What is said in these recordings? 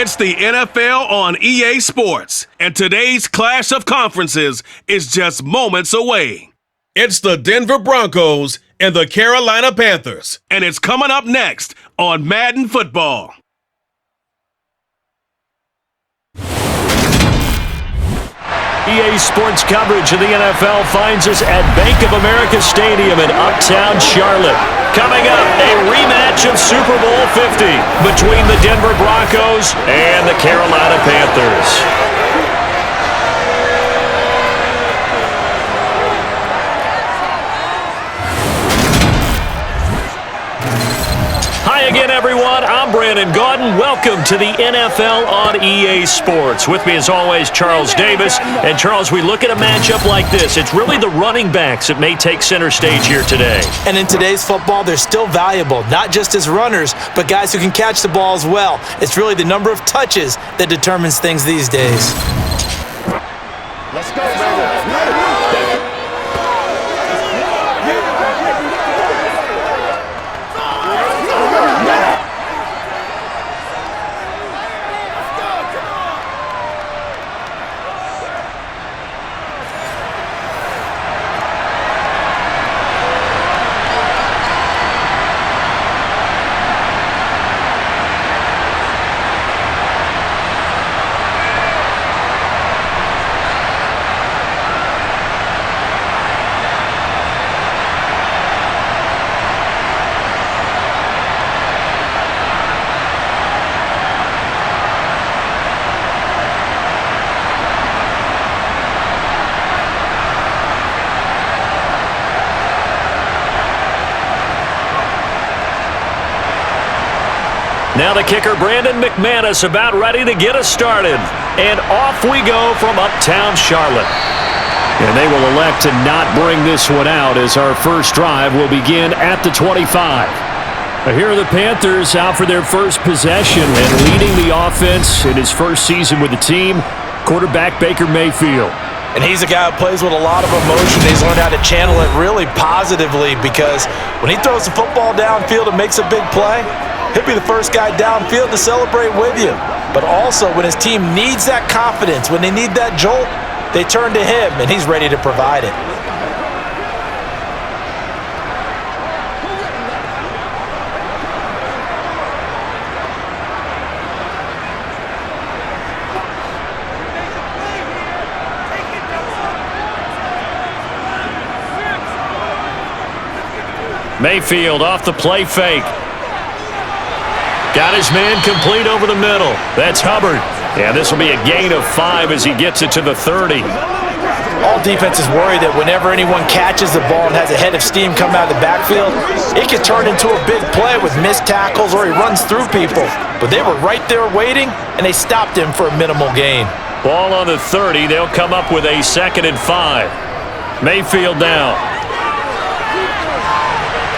It's the NFL on EA Sports, and today's clash of conferences is just moments away. It's the Denver Broncos and the Carolina Panthers, and it's coming up next on Madden Football. EA Sports coverage of the NFL finds us at Bank of America Stadium in Uptown Charlotte. Coming up, a rematch of Super Bowl 50 between the Denver Broncos and the Carolina Panthers. Again, everyone, I'm Brandon Gaudin. Welcome to the NFL on EA Sports. With me, as always, Charles Davis. And, Charles, we look at a matchup like this. It's really the running backs that may take center stage here today. And in today's football, they're still valuable, not just as runners, but guys who can catch the ball as well. It's really the number of touches that determines things these days. Let's go, baby. Now the kicker, Brandon McManus, about ready to get us started. And off we go from Uptown Charlotte. And they will elect to not bring this one out as our first drive will begin at the 25. Here are the Panthers out for their first possession and leading the offense in his first season with the team, quarterback Baker Mayfield. And he's a guy who plays with a lot of emotion. He's learned how to channel it really positively because when he throws the football downfield and makes a big play, he'll be the first guy downfield to celebrate with you. But also, when his team needs that confidence, when they need that jolt, they turn to him, and he's ready to provide it. Mayfield off the play fake. Got his man complete over the middle. That's Hubbard. Yeah, this will be a gain of 5 as he gets it to the 30. All defenses worry that whenever anyone catches the ball and has a head of steam come out of the backfield, it can turn into a big play with missed tackles or he runs through people. But they were right there waiting, and they stopped him for a minimal gain. Ball on the 30. They'll come up with a 2nd and 5. Mayfield down.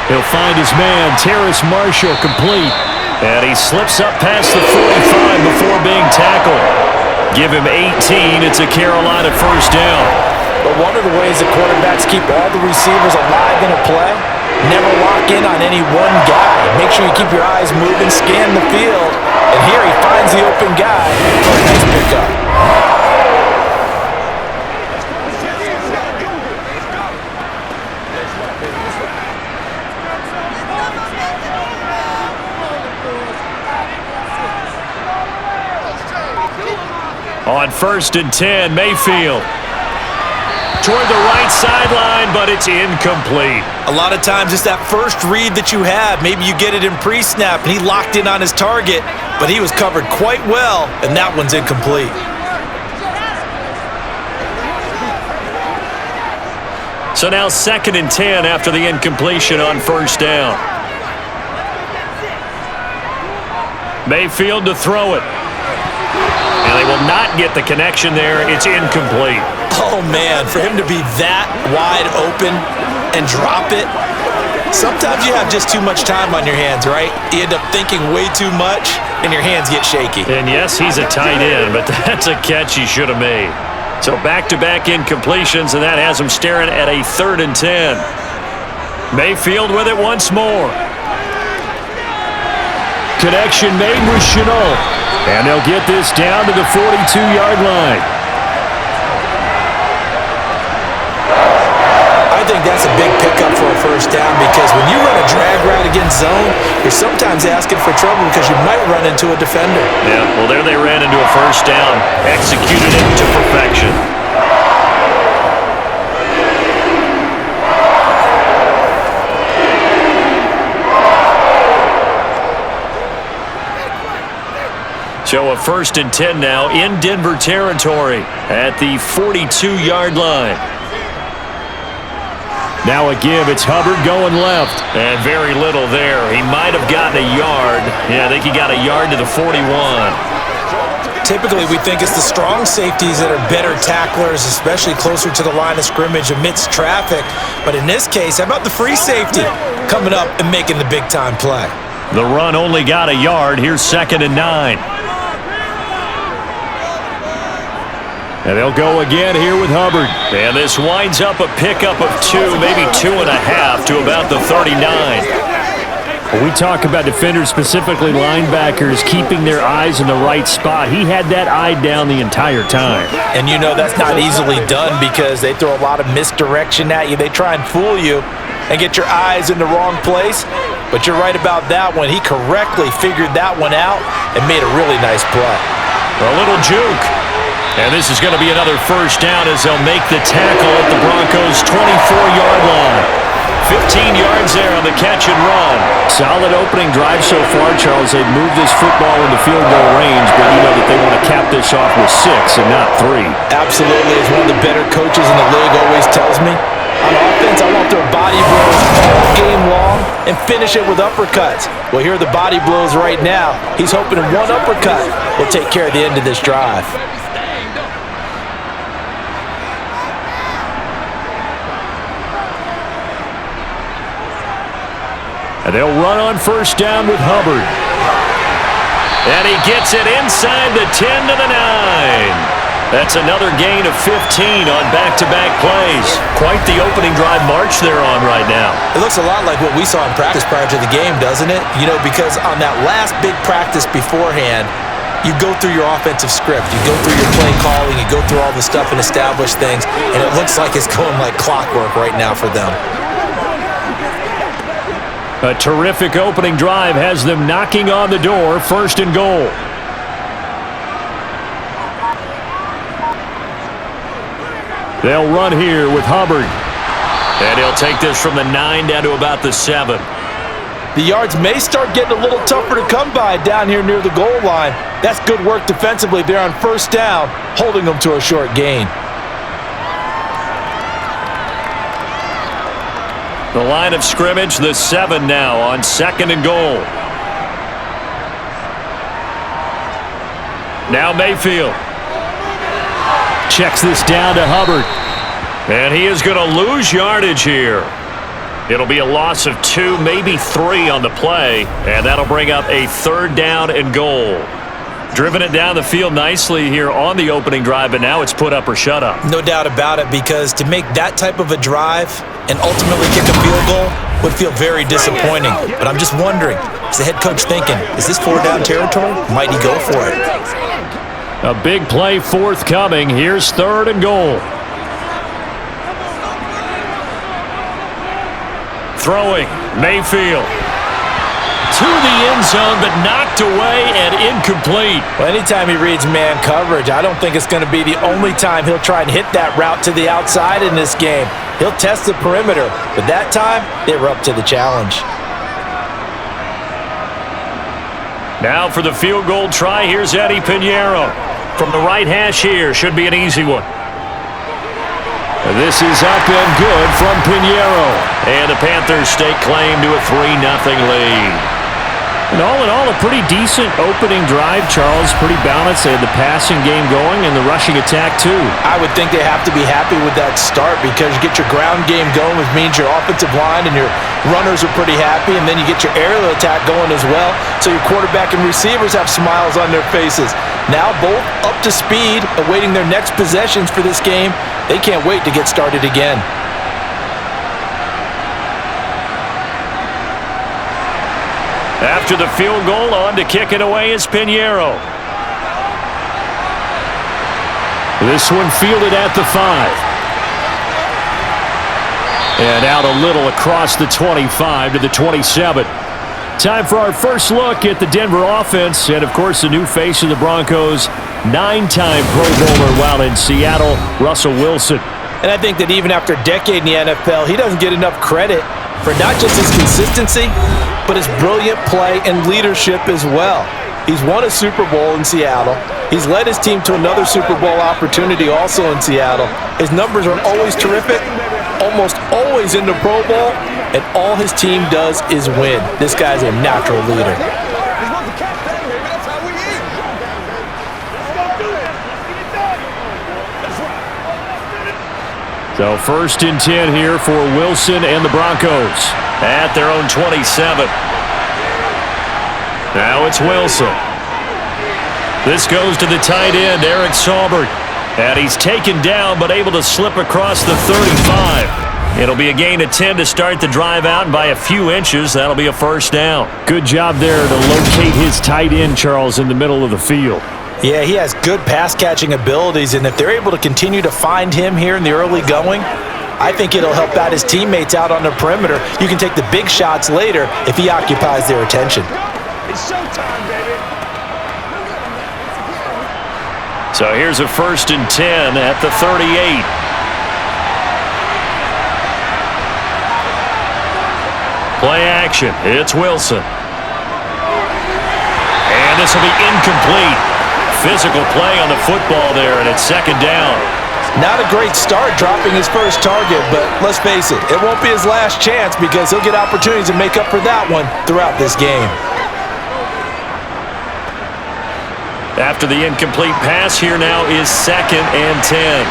He'll find his man, Terrace Marshall, complete. And he slips up past the 45 before being tackled. Give him 18. It's a Carolina first down. But one of the ways that quarterbacks keep all the receivers alive in a play, never lock in on any one guy. Make sure you keep your eyes moving, scan the field. And here he finds the open guy for a nice pickup. On 1st and 10, Mayfield. Toward the right sideline, but it's incomplete. A lot of times it's that first read that you have. Maybe you get it in pre-snap, and he locked in on his target, but he was covered quite well, and that one's incomplete. So now 2nd and 10 after the incompletion on 1st down. Mayfield to throw it. And they will not get the connection there. It's incomplete. Oh, man, for him to be that wide open and drop it. Sometimes you have just too much time on your hands, right? You end up thinking way too much, and your hands get shaky. And, yes, he's a tight end, but that's a catch he should have made. So back-to-back incompletions, and that has him staring at a 3rd and 10. Mayfield with it once more. Connection made with Chenault. And they'll get this down to the 42-yard line. I think that's a big pickup for a first down because when you run a drag route against zone, you're sometimes asking for trouble because you might run into a defender. Yeah, well, there they ran into a first down, executed it to perfection. So a 1st and 10 now in Denver territory at the 42-yard line. Now a give. It's Hubbard going left. And very little there. He might have gotten a yard. Yeah, I think he got a yard to the 41. Typically, we think it's the strong safeties that are better tacklers, especially closer to the line of scrimmage amidst traffic. But in this case, how about the free safety coming up and making the big-time play? The run only got a yard. Here's 2nd and 9. And they'll go again here with Hubbard. And this winds up a pickup of 2, maybe 2.5 to about the 39. When we talk about defenders, specifically linebackers, keeping their eyes in the right spot, he had that eye down the entire time. And you know that's not easily done because they throw a lot of misdirection at you. They try and fool you and get your eyes in the wrong place. But you're right about that one. He correctly figured that one out and made a really nice play. A little juke. And this is going to be another first down as they'll make the tackle at the Broncos' 24-yard line. 15 yards there on the catch and run. Solid opening drive so far, Charles. They've moved this football into field goal range, but you know that they want to cap this off with 6 and not 3. Absolutely. As one of the better coaches in the league always tells me, on offense, I want their body blows all game long and finish it with uppercuts. Well, here are the body blows right now. He's hoping in one uppercut will take care of the end of this drive. And they'll run on first down with Hubbard. And he gets it inside the 10 to the 9. That's another gain of 15 on back-to-back plays. Quite the opening drive march they're on right now. It looks a lot like what we saw in practice prior to the game, doesn't it? You know, because on that last big practice beforehand, you go through your offensive script. You go through your play calling. You go through all the stuff and establish things. And it looks like it's going like clockwork right now for them. A terrific opening drive has them knocking on the door, 1st and goal. They'll run here with Hubbard. And he'll take this from the 9 down to about the 7. The yards may start getting a little tougher to come by down here near the goal line. That's good work defensively there on first down, holding them to a short gain. The line of scrimmage, the 7 now on 2nd and goal. Now Mayfield. Checks this down to Hubbard. And he is going to lose yardage here. It'll be a loss of 2, maybe 3 on the play. And that'll bring up a 3rd down and goal. Driven it down the field nicely here on the opening drive, but now it's put up or shut up. No doubt about it, because to make that type of a drive and ultimately kick a field goal would feel very disappointing. But I'm just wondering, is the head coach thinking, is this 4-down territory? Might he go for it? A big play forthcoming. Here's 3rd and goal. Throwing, Mayfield. To the end zone, but knocked away and incomplete. Well, anytime he reads man coverage, I don't think it's going to be the only time he'll try and hit that route to the outside in this game. He'll test the perimeter, but that time, they were up to the challenge. Now for the field goal try, here's Eddie Pinheiro. From the right hash here, should be an easy one. This is up and good from Pinheiro. And the Panthers stake claim to a 3-0 lead. And all in all, a pretty decent opening drive, Charles. Pretty balanced. They had the passing game going and the rushing attack, too. I would think they have to be happy with that start because you get your ground game going, which means your offensive line and your runners are pretty happy, and then you get your aerial attack going as well, so your quarterback and receivers have smiles on their faces. Now both up to speed, awaiting their next possessions for this game. They can't wait to get started again. After the field goal, on to kick it away is Pinheiro. This one fielded at the 5. And out a little across the 25 to the 27. Time for our first look at the Denver offense. And, of course, the new face of the Broncos, 9-time Pro Bowler while in Seattle, Russell Wilson. And I think that even after a decade in the NFL, he doesn't get enough credit for not just his consistency, but his brilliant play and leadership as well. He's won a Super Bowl in Seattle. He's led his team to another Super Bowl opportunity also in Seattle. His numbers are always terrific, almost always in the Pro Bowl, and all his team does is win. This guy's a natural leader. So 1st and 10 here for Wilson and the Broncos at their own 27. Now it's Wilson. This goes to the tight end, Eric Saubert. And he's taken down but able to slip across the 35. It'll be a gain of 10 to start the drive out, and by a few inches, that'll be a first down. Good job there to locate his tight end, Charles, in the middle of the field. Yeah, he has good pass-catching abilities, and if they're able to continue to find him here in the early going, I think it'll help out his teammates out on the perimeter. You can take the big shots later if he occupies their attention. It's showtime, baby. So here's a 1st and 10 at the 38. Play action. It's Wilson. And this will be incomplete. Physical play on the football there, and it's 2nd down. Not a great start dropping his first target, but let's face it, it won't be his last chance because he'll get opportunities to make up for that one throughout this game. After the incomplete pass, here now is 2nd and 10.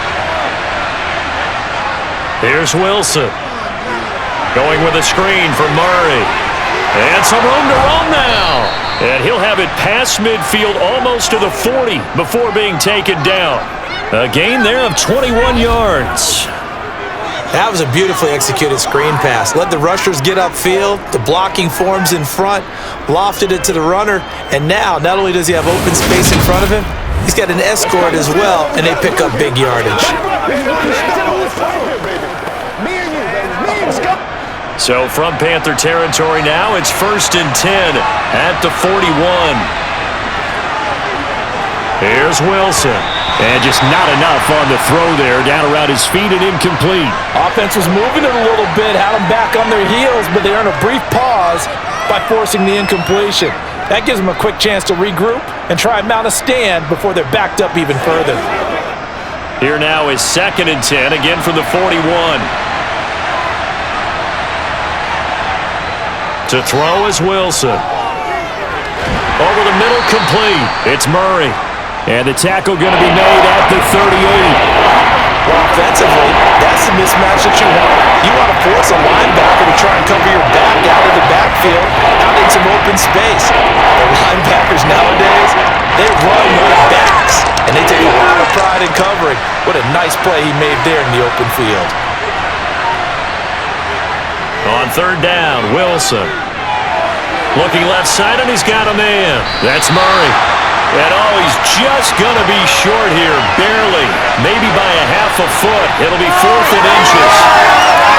Here's Wilson. Going with a screen for Murray. And some room to run now. And he'll have it past midfield almost to the 40 before being taken down. A gain there of 21 yards. That was a beautifully executed screen pass. Let the rushers get upfield, the blocking forms in front, lofted it to the runner, and now not only does he have open space in front of him, he's got an escort as well, and they pick up big yardage. So from Panther territory now, it's 1st and 10 at the 41. Here's Wilson. And just not enough on the throw there, down around his feet and incomplete. Offense was moving it a little bit, had them back on their heels, but they earned a brief pause by forcing the incompletion. That gives them a quick chance to regroup and try and mount a stand before they're backed up even further. Here now is 2nd and 10, again from the 41. To throw is Wilson. Over the middle, complete. It's Murray. And the tackle going to be made at the 38. Well, offensively, that's the mismatch that you want. You want to force a linebacker to try and cover your back out of the backfield, out in some open space. The linebackers nowadays, they run with backs, and they take a lot of pride in covering. What a nice play he made there in the open field. On 3rd down, Wilson. Looking left side, and he's got a man. That's Murray. And oh, he's just going to be short here, barely, maybe by a half a foot. It'll be 4th and inches.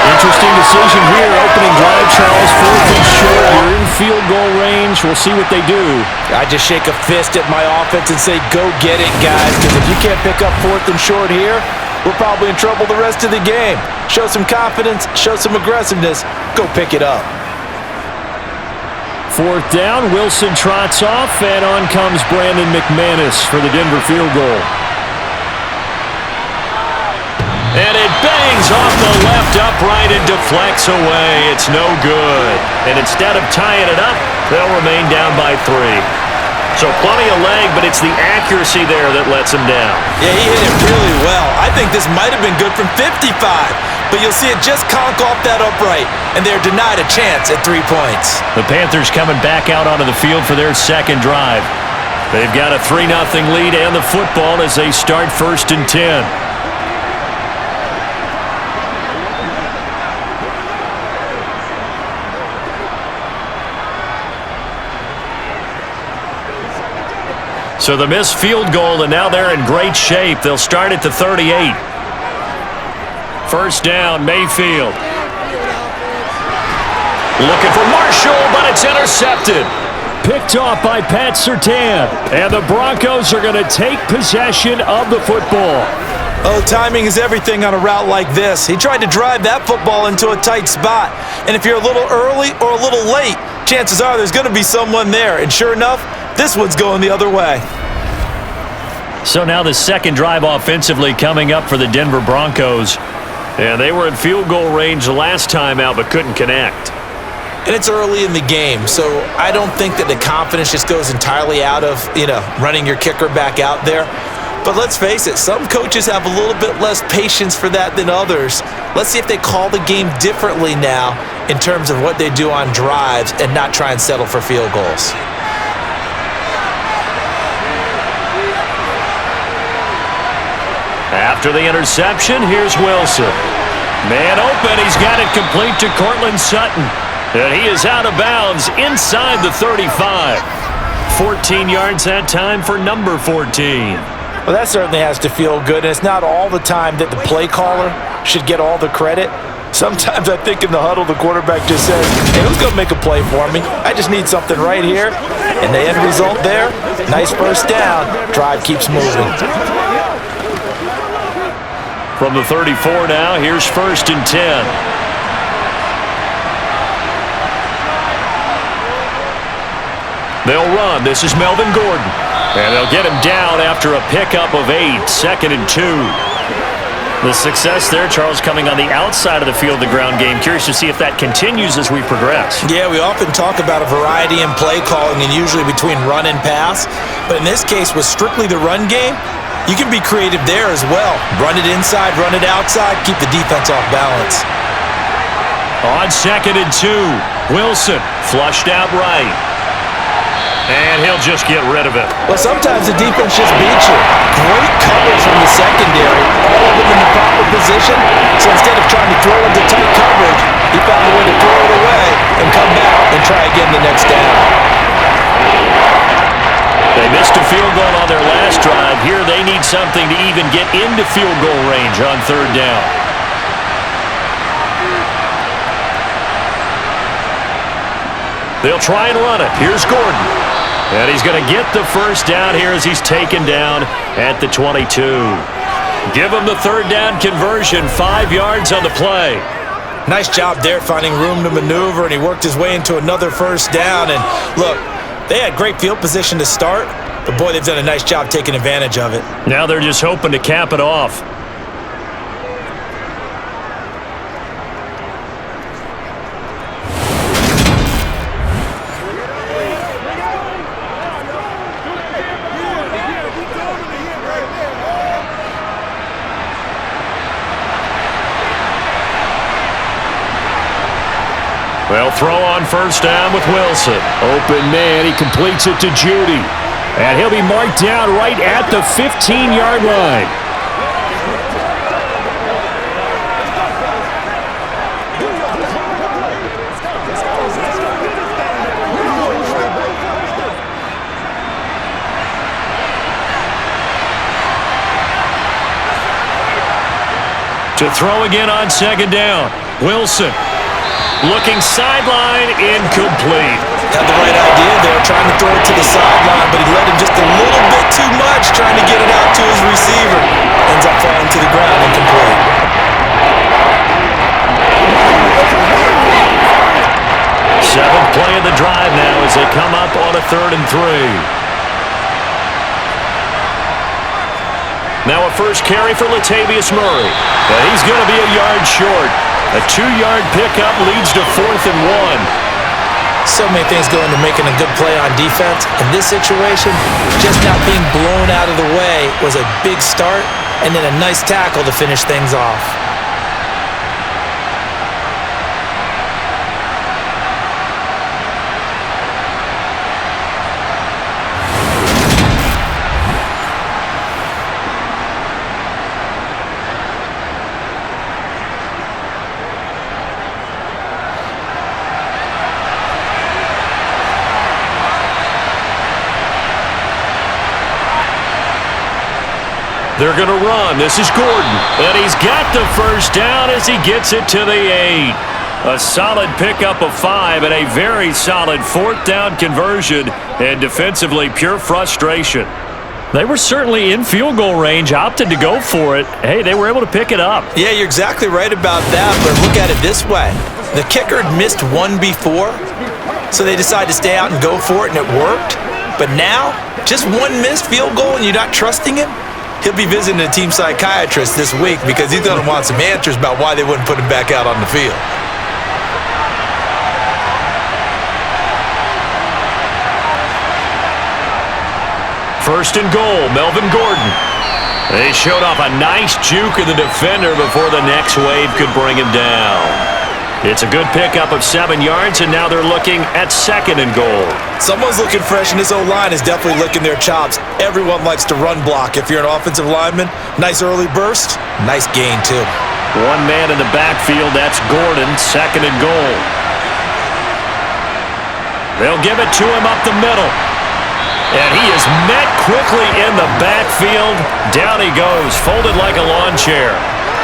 Interesting decision here, opening drive, Charles. 4th and short, you're in field goal range. We'll see what they do. I just shake a fist at my offense and say, go get it, guys, because if you can't pick up 4th and short here, we're probably in trouble the rest of the game. Show some confidence, show some aggressiveness, go pick it up. 4th down, Wilson trots off, and on comes Brandon McManus for the Denver field goal. And it bangs off the left upright and deflects away. It's no good. And instead of tying it up, they'll remain down by 3. So plenty of leg, but it's the accuracy there that lets him down. Yeah, he hit it really well. I think this might have been good from 55, but you'll see it just conk off that upright, and they're denied a chance at 3 points. The Panthers coming back out onto the field for their 2nd drive. They've got a 3-0 lead and the football as they start 1st and 10. So the missed field goal, and now they're in great shape. They'll start at the 38. First down, Mayfield. Looking for Marshall, but it's intercepted. Picked off by Pat Surtain. And the Broncos are going to take possession of the football. Oh, timing is everything on a route like this. He tried to drive that football into a tight spot. And if you're a little early or a little late, chances are there's going to be someone there. And sure enough, this one's going the other way. So now the second drive offensively coming up for the Denver Broncos. And they were in field goal range the last time out but couldn't connect. And it's early in the game, so I don't think that the confidence just goes entirely out of, running your kicker back out there. But let's face it, some coaches have a little bit less patience for that than others. Let's see if they call the game differently now in terms of what they do on drives and not try and settle for field goals. After the interception, here's Wilson. Man open, he's got it complete to Cortland Sutton. And he is out of bounds inside the 35. 14 yards that time for number 14. Well, that certainly has to feel good, and it's not all the time that the play caller should get all the credit. Sometimes I think in the huddle, the quarterback just says, hey, who's going to make a play for me? I just need something right here. And the end result there, nice first down. Drive keeps moving. From the 34 now, here's 1st and 10. They'll run. This is Melvin Gordon. And they'll get him down after a pickup of 8, 2nd and 2. The success there, Charles, coming on the outside of the field, the ground game. Curious to see if that continues as we progress. Yeah, we often talk about a variety in play calling and usually between run and pass. But in this case, with strictly the run game, you can be creative there as well. Run it inside, run it outside, keep the defense off balance. On 2nd and 2, Wilson flushed out right. And he'll just get rid of it. Well, sometimes the defense just beats you. Great coverage from the secondary. All of them in the proper position. So instead of trying to throw into tight coverage, he found a way to throw it away and come back and try again the next down. They missed a field goal on their last drive. Here they need something to even get into field goal range on 3rd down. They'll try and run it. Here's Gordon. And he's going to get the first down here as he's taken down at the 22. Give him the 3rd down conversion, 5 yards on the play. Nice job there finding room to maneuver, and he worked his way into another first down. And look, they had great field position to start, but boy, they've done a nice job taking advantage of it. Now they're just hoping to cap it off. They'll throw on 1st down with Wilson. Open man, he completes it to Judy. And he'll be marked down right at the 15-yard line. To throw again on 2nd down. Wilson. Looking sideline, incomplete. Had the right idea there, trying to throw it to the sideline, but he let him just a little bit too much, trying to get it out to his receiver. Ends up falling to the ground, incomplete. Seventh play of the drive now as they come up on a 3rd and 3. Now a first carry for Latavius Murray. And he's going to be a yard short. A 2-yard pickup leads to 4th and 1. So many things go into making a good play on defense. In this situation, just not being blown out of the way was a big start, and then a nice tackle to finish things off. They're going to run. This is Gordon. And he's got the first down as he gets it to the 8. A solid pickup of 5 and a very solid 4th down conversion. And defensively, pure frustration. They were certainly in field goal range, opted to go for it. Hey, they were able to pick it up. Yeah, you're exactly right about that, but look at it this way. The kicker had missed one before, so they decided to stay out and go for it, and it worked. But now, just one missed field goal and you're not trusting him? He'll be visiting a team psychiatrist this week because he's going to want some answers about why they wouldn't put him back out on the field. First and goal, Melvin Gordon. They showed off a nice juke of the defender before the next wave could bring him down. It's a good pickup of 7 yards, and now they're looking at 2nd and goal. Someone's looking fresh, and this O-line is definitely licking their chops. Everyone likes to run block. If you're an offensive lineman, nice early burst, nice gain too. One man in the backfield, that's Gordon, 2nd and goal. They'll give it to him up the middle. And he is met quickly in the backfield. Down he goes, folded like a lawn chair.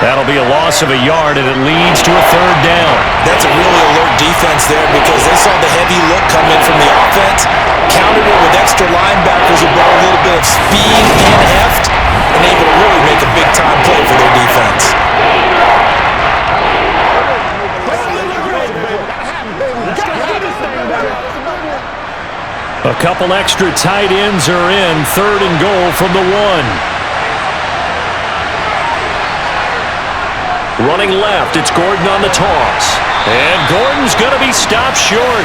That'll be a loss of a yard, and it leads to a 3rd down. That's a really alert defense there because they saw the heavy look come in from the offense, countered it with extra linebackers who brought a little bit of speed and heft, and able to really make a big-time play for their defense. A couple extra tight ends are in. 3rd and goal from the 1. Running left, it's Gordon on the toss. And Gordon's going to be stopped short.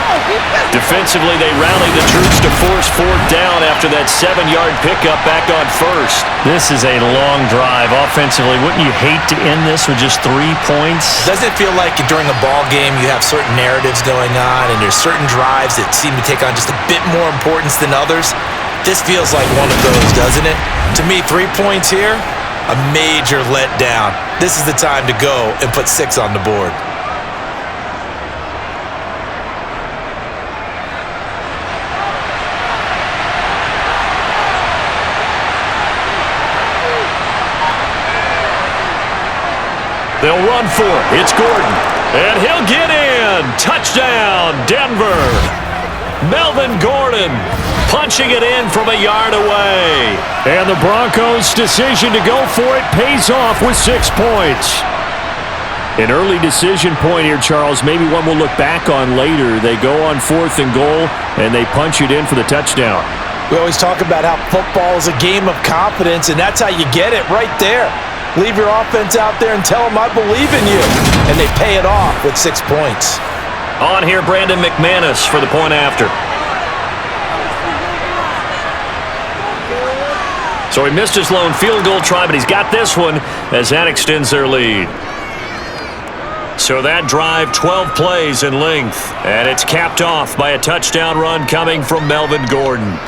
Defensively, they rally the troops to force 4th down after that 7-yard pickup back on 1st. This is a long drive. Offensively, wouldn't you hate to end this with just 3 points? Doesn't it feel like during a ball game you have certain narratives going on and there's certain drives that seem to take on just a bit more importance than others? This feels like one of those, doesn't it? To me, 3 points here, a major letdown. This is the time to go and put 6 on the board. They'll run for it. It's Gordon. And he'll get in. Touchdown, Denver. Melvin Gordon punching it in from a yard away. And the Broncos' decision to go for it pays off with 6 points. An early decision point here, Charles. Maybe one we'll look back on later. They go on 4th and goal, and they punch it in for the touchdown. We always talk about how football is a game of confidence, and that's how you get it right there. Leave your offense out there and tell them I believe in you. And they pay it off with 6 points. On here, Brandon McManus for the point after. So he missed his lone field goal try, but he's got this one as that extends their lead. So that drive, 12 plays in length, and it's capped off by a touchdown run coming from Melvin Gordon.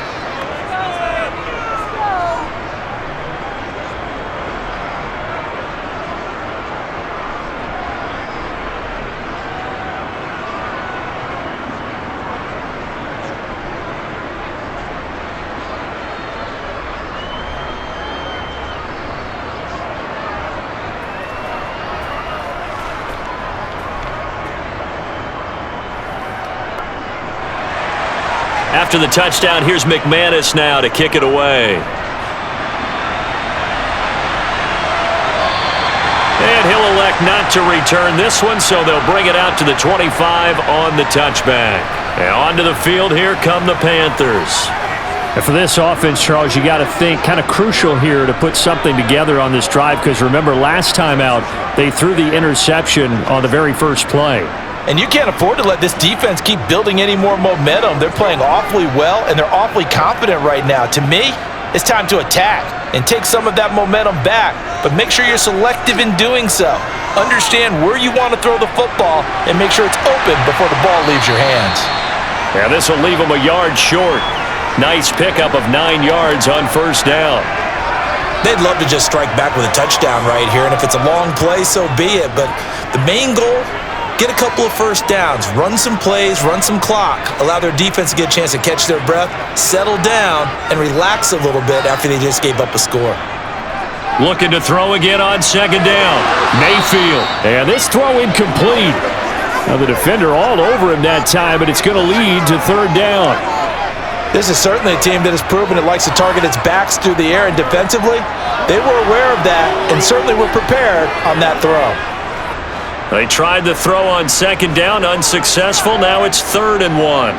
After the touchdown, here's McManus now to kick it away. And he'll elect not to return this one, so they'll bring it out to the 25 on the touchback. And onto the field, here come the Panthers. And for this offense, Charles, you got to think kind of crucial here to put something together on this drive, because remember, last time out, they threw the interception on the very first play. And you can't afford to let this defense keep building any more momentum. They're playing awfully well, and they're awfully confident right now. To me, it's time to attack and take some of that momentum back, but make sure you're selective in doing so. Understand where you want to throw the football and make sure it's open before the ball leaves your hands. Yeah, this will leave them a yard short. Nice pickup of 9 yards on 1st down. They'd love to just strike back with a touchdown right here, and if it's a long play, so be it. But the main goal, get a couple of 1st downs, run some plays, run some clock, allow their defense to get a chance to catch their breath, settle down, and relax a little bit after they just gave up a score. Looking to throw again on second down. Mayfield. And this throw incomplete. Now the defender all over him that time, but it's going to lead to third down. This is certainly a team that has proven it likes to target its backs through the air, and defensively, they were aware of that and certainly were prepared on that throw. They tried the throw on second down, unsuccessful. Now it's 3rd and 1.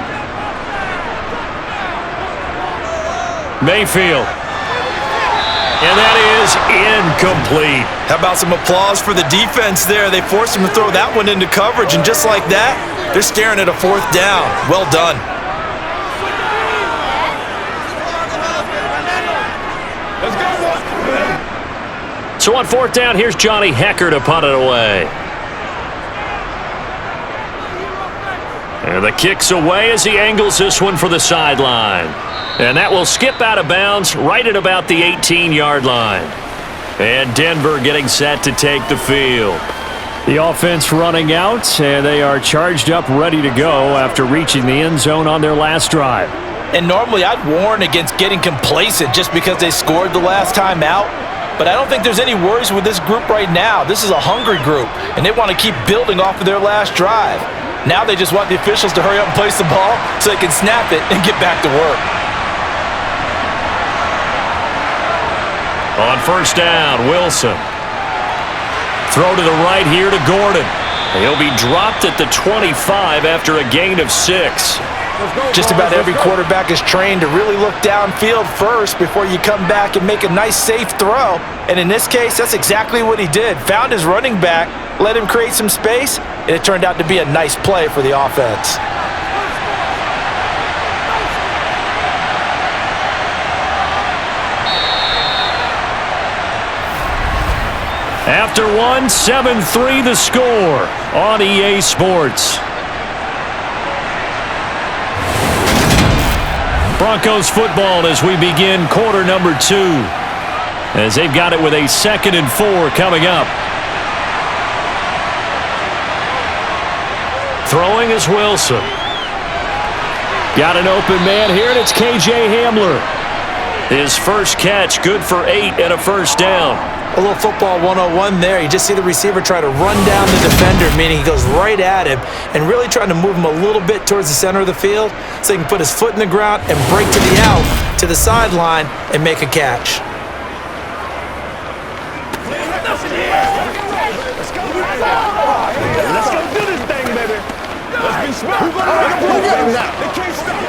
Mayfield. And that is incomplete. How about some applause for the defense there? They forced him to throw that one into coverage, and just like that, they're staring at a 4th down. Well done. So on 4th down, here's Johnny Hecker to punt it away. And the kick's away as he angles this one for the sideline. And that will skip out of bounds right at about the 18-yard line. And Denver getting set to take the field. The offense running out, and they are charged up, ready to go after reaching the end zone on their last drive. And normally I'd warn against getting complacent just because they scored the last time out. But I don't think there's any worries with this group right now. This is a hungry group, and they want to keep building off of their last drive. Now they just want the officials to hurry up and place the ball so they can snap it and get back to work. On 1st down, Wilson. Throw to the right here to Gordon. He'll be dropped at the 25 after a gain of 6. Just about every quarterback is trained to really look downfield first before you come back and make a nice, safe throw. And in this case, that's exactly what he did. Found his running back, let him create some space, and it turned out to be a nice play for the offense. After 7-3 the score on EA Sports. Broncos football as we begin quarter number 2. As they've got it with a 2nd and 4 coming up. Throwing is Wilson. Got an open man here, and it's KJ Hamler. His first catch, good for 8 and a 1st down. A little football 101 there. You just see the receiver try to run down the defender, meaning he goes right at him and really trying to move him a little bit towards the center of the field so he can put his foot in the ground and break to the out, to the sideline, and make a catch. Let's go do this thing, baby. Let's be smart. They can't stop.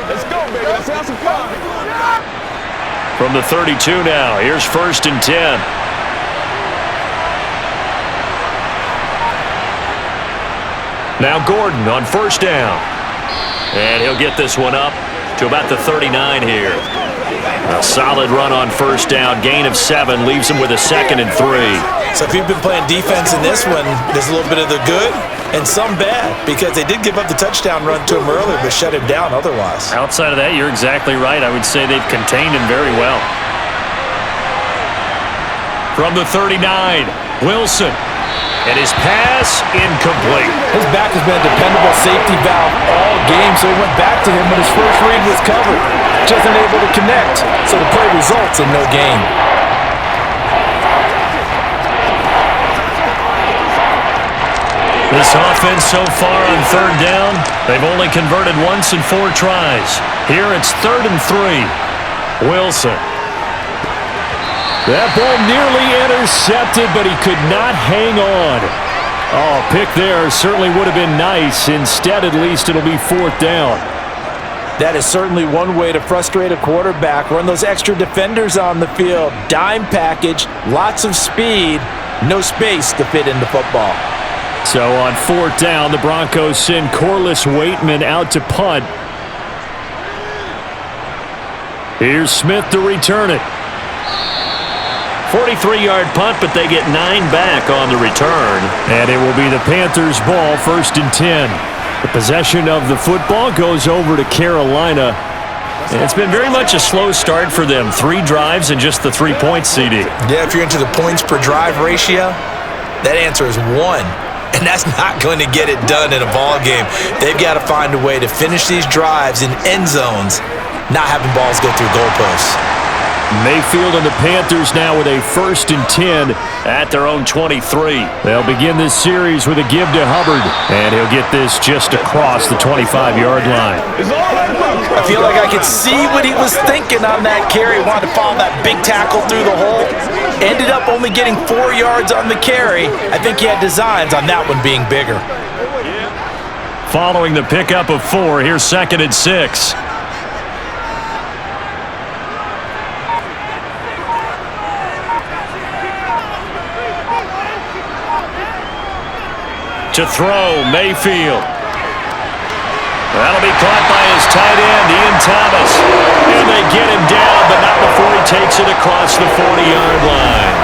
Let's go, baby. Let's have some fun. From the 32 now, here's 1st and 10. Now Gordon on 1st down. And he'll get this one up to about the 39 here. A solid run on 1st down, gain of 7, leaves him with a 2nd and 3. So if you've been playing defense in this one, there's a little bit of the good and some bad, because they did give up the touchdown run to him earlier, but shut him down otherwise. Outside of that, you're exactly right. I would say they've contained him very well. From the 39, Wilson. And his pass incomplete. His back has been a dependable safety valve all game, so he went back to him when his first read was covered. Just unable to connect, so the play results in no gain. This offense so far on 3rd down, they've only converted once in 4 tries. Here it's 3rd and 3. Wilson. That ball nearly intercepted, but he could not hang on. Oh, pick there certainly would have been nice. Instead, at least, it'll be 4th down. That is certainly one way to frustrate a quarterback. Run those extra defenders on the field. Dime package, lots of speed, no space to fit into football. So on 4th down, the Broncos send Corliss Waitman out to punt. Here's Smith to return it. 43-yard punt, but they get 9 back on the return. And it will be the Panthers' ball, 1st and 10. The possession of the football goes over to Carolina. And it's been very much a slow start for them. 3 drives and just the 3 points, CD. Yeah, if you're into the points per drive ratio, that answer is 1. And that's not going to get it done in a ball game. They've got to find a way to finish these drives in end zones, not having balls go through goalposts. Mayfield and the Panthers now with a 1st and 10 at their own 23. They'll begin this series with a give to Hubbard, and he'll get this just across the 25-yard line. I feel like I could see what he was thinking on that carry. Wanted to follow that big tackle through the hole. Ended up only getting 4 yards on the carry. I think he had designs on that one being bigger. Following the pickup of 4, here's 2nd and 6. To throw, Mayfield. That'll be caught by his tight end, Ian Thomas. And they get him down, but not before he takes it across the 40-yard line.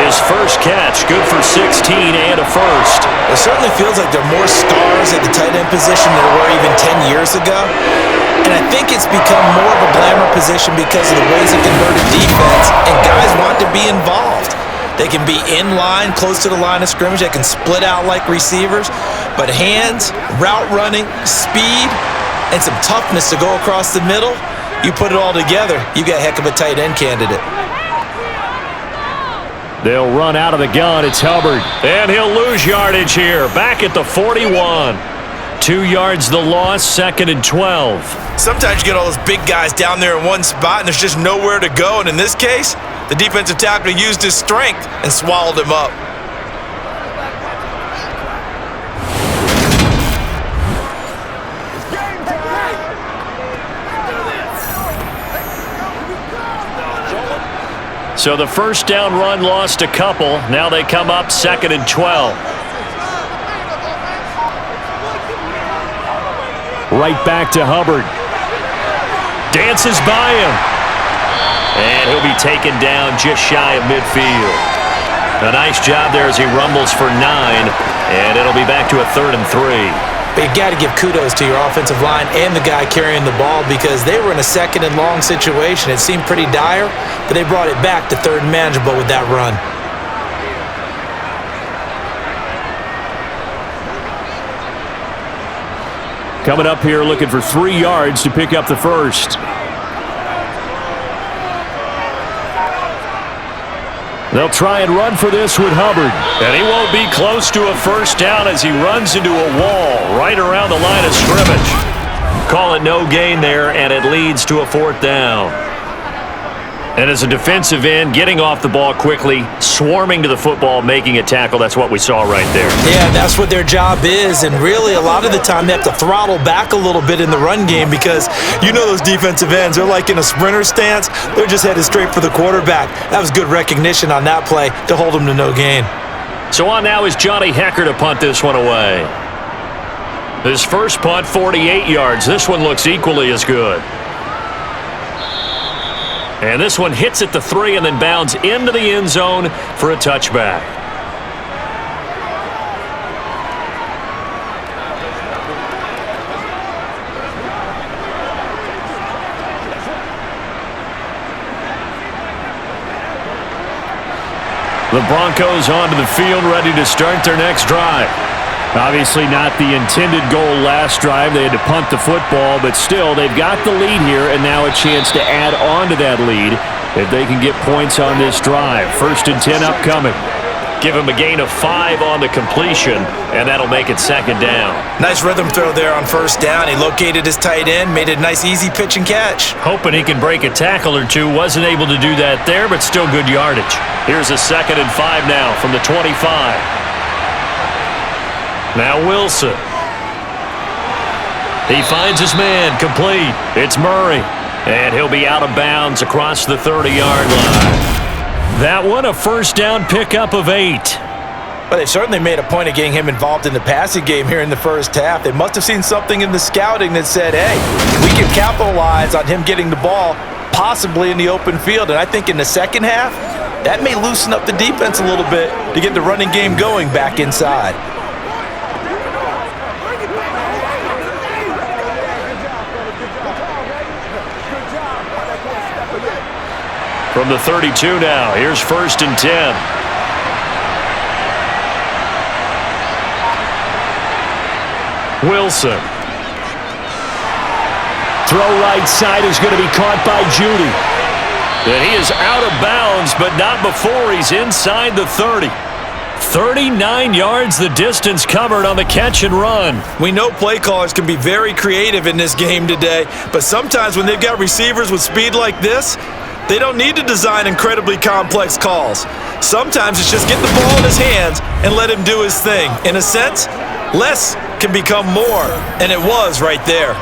His first catch, good for 16 and a first. It certainly feels like there are more stars at the tight end position than there were even 10 years ago. And I think it's become more of a glamour position because of the ways it can hurt a defense, and guys want to be involved. They can be in line, close to the line of scrimmage. They can split out like receivers. But hands, route running, speed, and some toughness to go across the middle, you put it all together, you got a heck of a tight end candidate. They'll run out of the gun. It's Hubbard. And he'll lose yardage here. Back at the 41. 2 yards the loss, 2nd and 12. Sometimes you get all those big guys down there in one spot, and there's just nowhere to go. And in this case, the defensive tackle used his strength and swallowed him up. So the first down run lost a couple. Now they come up 2nd and 12. Right back to Hubbard. Dances by him. And he'll be taken down just shy of midfield. A nice job there as he rumbles for 9. And it'll be back to a 3rd and 3. But you got to give kudos to your offensive line and the guy carrying the ball because they were in a 2nd and long situation. It seemed pretty dire, but they brought it back to 3rd and manageable with that run. Coming up here looking for 3 yards to pick up the first. They'll try and run for this with Hubbard. And he won't be close to a first down as he runs into a wall right around the line of scrimmage. Call it no gain there, and it leads to a 4th down. And as a defensive end, getting off the ball quickly, swarming to the football, making a tackle, that's what we saw right there. Yeah, that's what their job is, and really a lot of the time they have to throttle back a little bit in the run game because you know those defensive ends, they're like in a sprinter stance, they're just headed straight for the quarterback. That was good recognition on that play to hold them to no gain. So on now is Johnny Hecker to punt this one away. His first punt, 48 yards. This one looks equally as good. And this one hits at the 3 and then bounds into the end zone for a touchback. The Broncos onto the field, ready to start their next drive. Obviously not the intended goal last drive. They had to punt the football, but still, they've got the lead here, and now a chance to add on to that lead if they can get points on this drive. 1st and 10 upcoming. Give him a gain of 5 on the completion, and that'll make it 2nd down. Nice rhythm throw there on 1st down. He located his tight end, made it a nice, easy pitch and catch. Hoping he can break a tackle or two. Wasn't able to do that there, but still good yardage. Here's a 2nd and 5 now from the 25. Now Wilson. He finds his man, complete. It's Murray. And he'll be out of bounds across the 30-yard line. That one, a 1st down pickup of 8. But they certainly made a point of getting him involved in the passing game here in the first half. They must have seen something in the scouting that said, hey, we can capitalize on him getting the ball possibly in the open field. And I think in the second half, that may loosen up the defense a little bit to get the running game going back inside. From the 32 now, here's 1st and 10. Wilson. Throw right side is going to be caught by Judy. And he is out of bounds, but not before he's inside the 30. 39 yards the distance covered on the catch and run. We know play callers can be very creative in this game today, but sometimes when they've got receivers with speed like this, they don't need to design incredibly complex calls. Sometimes it's just get the ball in his hands and let him do his thing. In a sense, less can become more, and it was right there.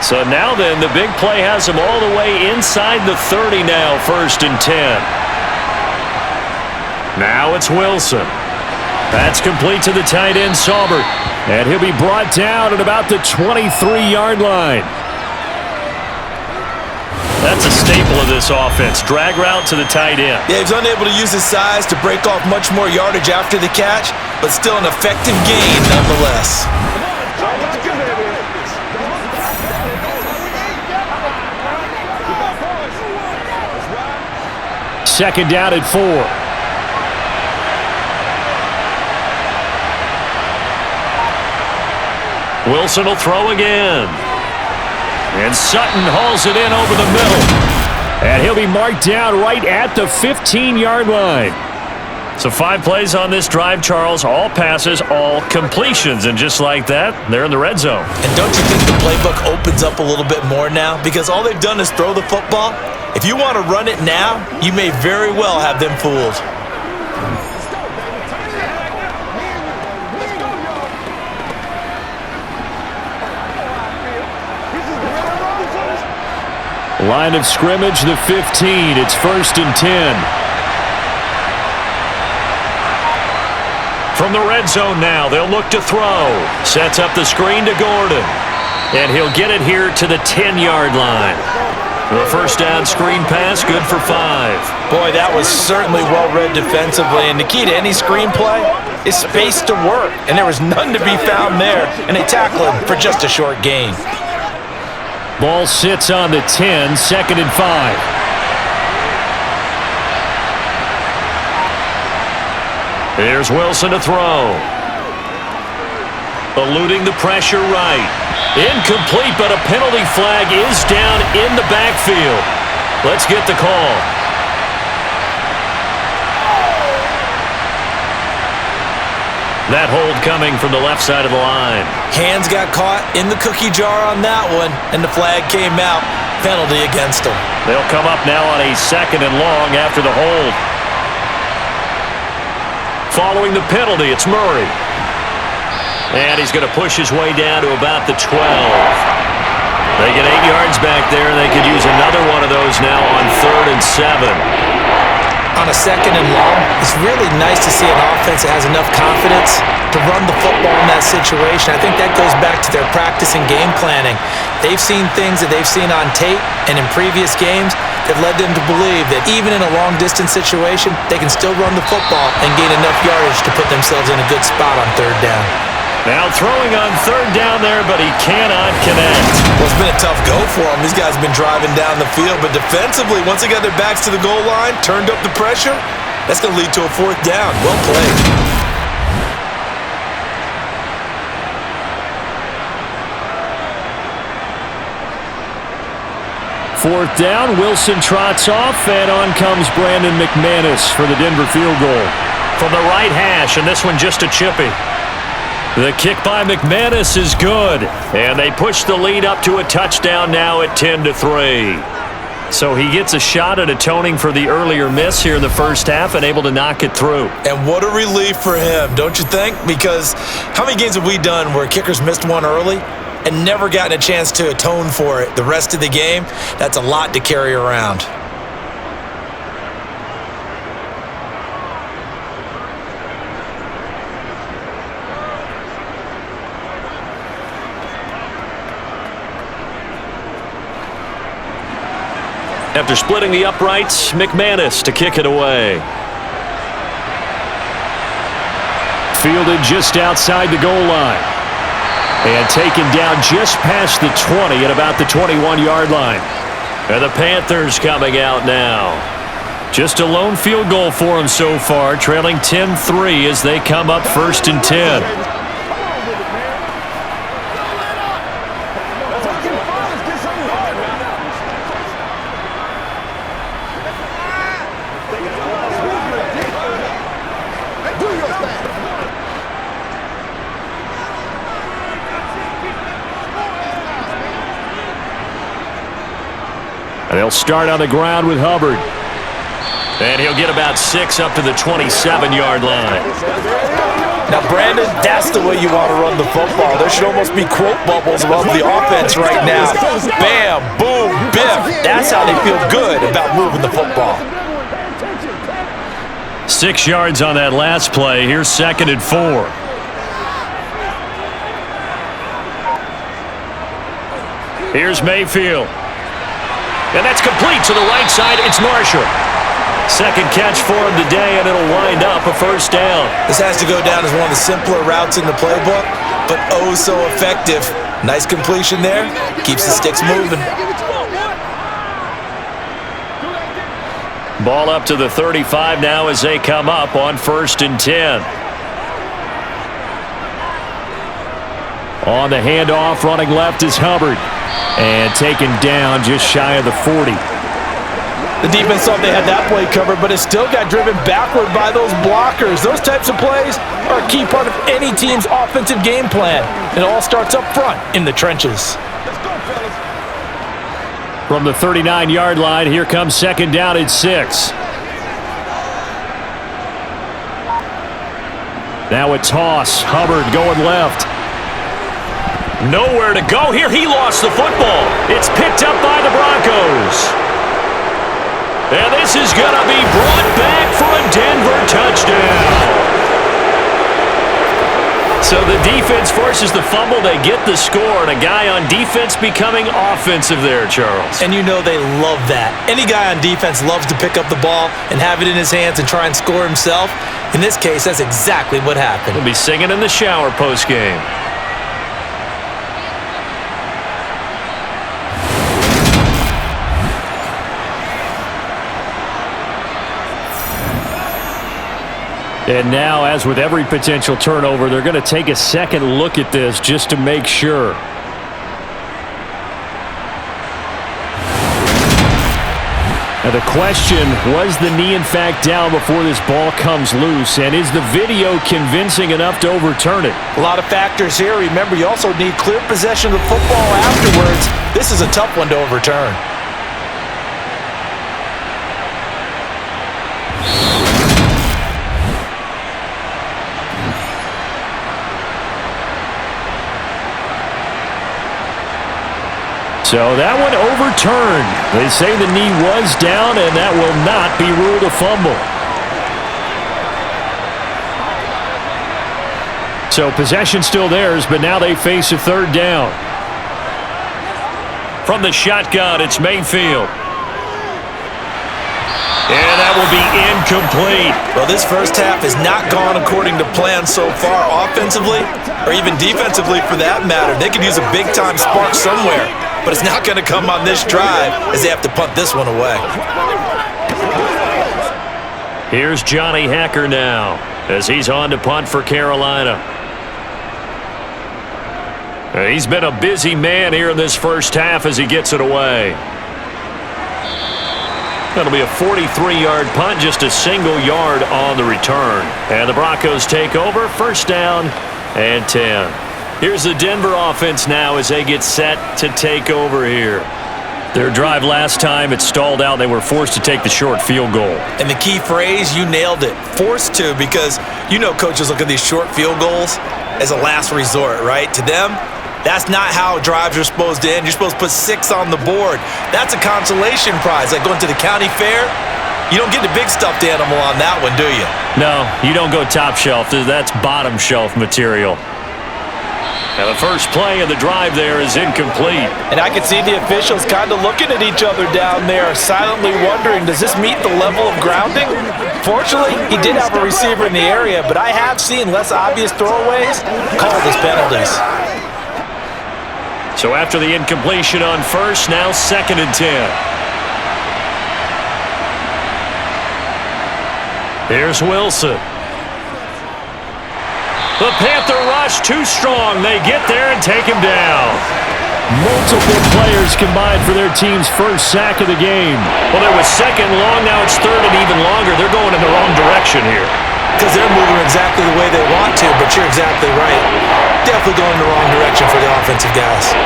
So now then, the big play has him all the way inside the 30 now, 1st and 10. Now it's Wilson. That's complete to the tight end, Saubert. And he'll be brought down at about the 23-yard line. That's a staple of this offense. Drag route to the tight end. Yeah, he's unable to use his size to break off much more yardage after the catch, but still an effective gain nonetheless. 2nd down at 4. Wilson will throw again. And Sutton hauls it in over the middle. And he'll be marked down right at the 15-yard line. So 5 plays on this drive, Charles. All passes, all completions. And just like that, they're in the red zone. And don't you think the playbook opens up a little bit more now? Because all they've done is throw the football. If you want to run it now, you may very well have them fooled. Line of scrimmage, the 15. It's 1st and 10. From the red zone now, they'll look to throw. Sets up the screen to Gordon. And he'll get it here to the 10-yard line. The 1st down screen pass, good for 5. Boy, that was certainly well-read defensively. And the key to any screenplay is space to work. And there was none to be found there. And they tackle him for just a short gain. Ball sits on the 10, 2nd and 5. Here's Wilson to throw. Eluding the pressure right. Incomplete, but a penalty flag is down in the backfield. Let's get the call. That hold coming from the left side of the line. Hands got caught in the cookie jar on that one, and the flag came out. Penalty against them. They'll come up now on a 2nd and long after the hold. Following the penalty, it's Murray. And he's going to push his way down to about the 12. They get 8 yards back there, and they could use another one of those now on 3rd and 7. On a 2nd and long, it's really nice to see an offense that has enough confidence to run the football in that situation. I think that goes back to their practice and game planning. They've seen things that they've seen on tape and in previous games that led them to believe that even in a long-distance situation, they can still run the football and gain enough yardage to put themselves in a good spot on 3rd down. Now throwing on 3rd down there, but he cannot connect. Well, it's been a tough go for them. These guys have been driving down the field, but defensively, once they got their backs to the goal line, turned up the pressure, that's going to lead to a 4th down. Well played. Fourth down, Wilson trots off, and on comes Brandon McManus for the Denver field goal. From the right hash, and this one just a chippy. The kick by McManus is good, and they push the lead up to a touchdown now at 10-3. So he gets a shot at atoning for the earlier miss here in the first half and able to knock it through. And what a relief for him, don't you think? Because how many games have we done where kickers missed one early and never gotten a chance to atone for it the rest of the game? That's a lot to carry around. After splitting the uprights, McManus to kick it away. Fielded just outside the goal line. And taken down just past the 20 at about the 21-yard line. And the Panthers coming out now. Just a lone field goal for them so far, trailing 10-3 as they come up 1st and 10. They'll start on the ground with Hubbard. And he'll get about 6 up to the 27-yard line. Now, Brandon, that's the way you want to run the football. There should almost be quote bubbles above the offense right now. Bam, boom, biff. That's how they feel good about moving the football. 6 yards on that last play. Here's 2nd and 4. Here's Mayfield. And that's complete to the right side. It's Marshall. Second catch for him today, and it'll wind up a first down. This has to go down as one of the simpler routes in the playbook, but oh so effective. Nice completion there. Keeps the sticks moving. Ball up to the 35 now as they come up on 1st and 10. On the handoff, running left is Hubbard. And taken down just shy of the 40. The defense thought they had that play covered, but it still got driven backward by those blockers. Those types of plays are a key part of any team's offensive game plan. It all starts up front in the trenches. From the 39-yard line, here comes 2nd down and 6. Now a toss. Hubbard going left. Nowhere to go here. He lost the football. It's picked up by the Broncos. And this is going to be brought back for a Denver touchdown. So the defense forces the fumble. They get the score, and a guy on defense becoming offensive there, Charles. And you know they love that. Any guy on defense loves to pick up the ball and have it in his hands and try and score himself. In this case, that's exactly what happened. He'll be singing in the shower post-game. And now, as with every potential turnover, they're going to take a second look at this just to make sure. Now the question, was the knee in fact down before this ball comes loose? And is the video convincing enough to overturn it? A lot of factors here. Remember, you also need clear possession of the football afterwards. This is a tough one to overturn. So that one overturned. They say the knee was down, and that will not be ruled a fumble. So possession still theirs, but now they face a 3rd down. From the shotgun, it's Mayfield. And that will be incomplete. Well, this first half has not gone according to plan so far offensively, or even defensively for that matter. They could use a big-time spark somewhere, but it's not going to come on this drive as they have to punt this one away. Here's Johnny Hacker now as he's on to punt for Carolina. He's been a busy man here in this first half as he gets it away. That'll be a 43-yard punt, just a single yard on the return. And the Broncos take over, 1st down and 10. Here's the Denver offense now as they get set to take over here. Their drive last time, it stalled out. They were forced to take the short field goal. And the key phrase, you nailed it. Forced to, because you know coaches look at these short field goals as a last resort, right? To them, that's not how drives are supposed to end. You're supposed to put 6 on the board. That's a consolation prize. Like going to the county fair, you don't get the big stuffed animal on that one, do you? No, you don't go top shelf. That's bottom shelf material. Now the first play of the drive there is incomplete. And I can see the officials kind of looking at each other down there, silently wondering, does this meet the level of grounding? Fortunately, he did have a receiver in the area, but I have seen less obvious throwaways called as penalties. So after the incompletion on 1st, now 2nd and 10. Here's Wilson. The Panther rush too strong. They get there and take him down. Multiple players combined for their team's first sack of the game. Well, there was 2nd long. Now it's 3rd and even longer. They're going in the wrong direction here. Because they're moving exactly the way they want to, but you're exactly right. Definitely going in the wrong direction for the offensive guys.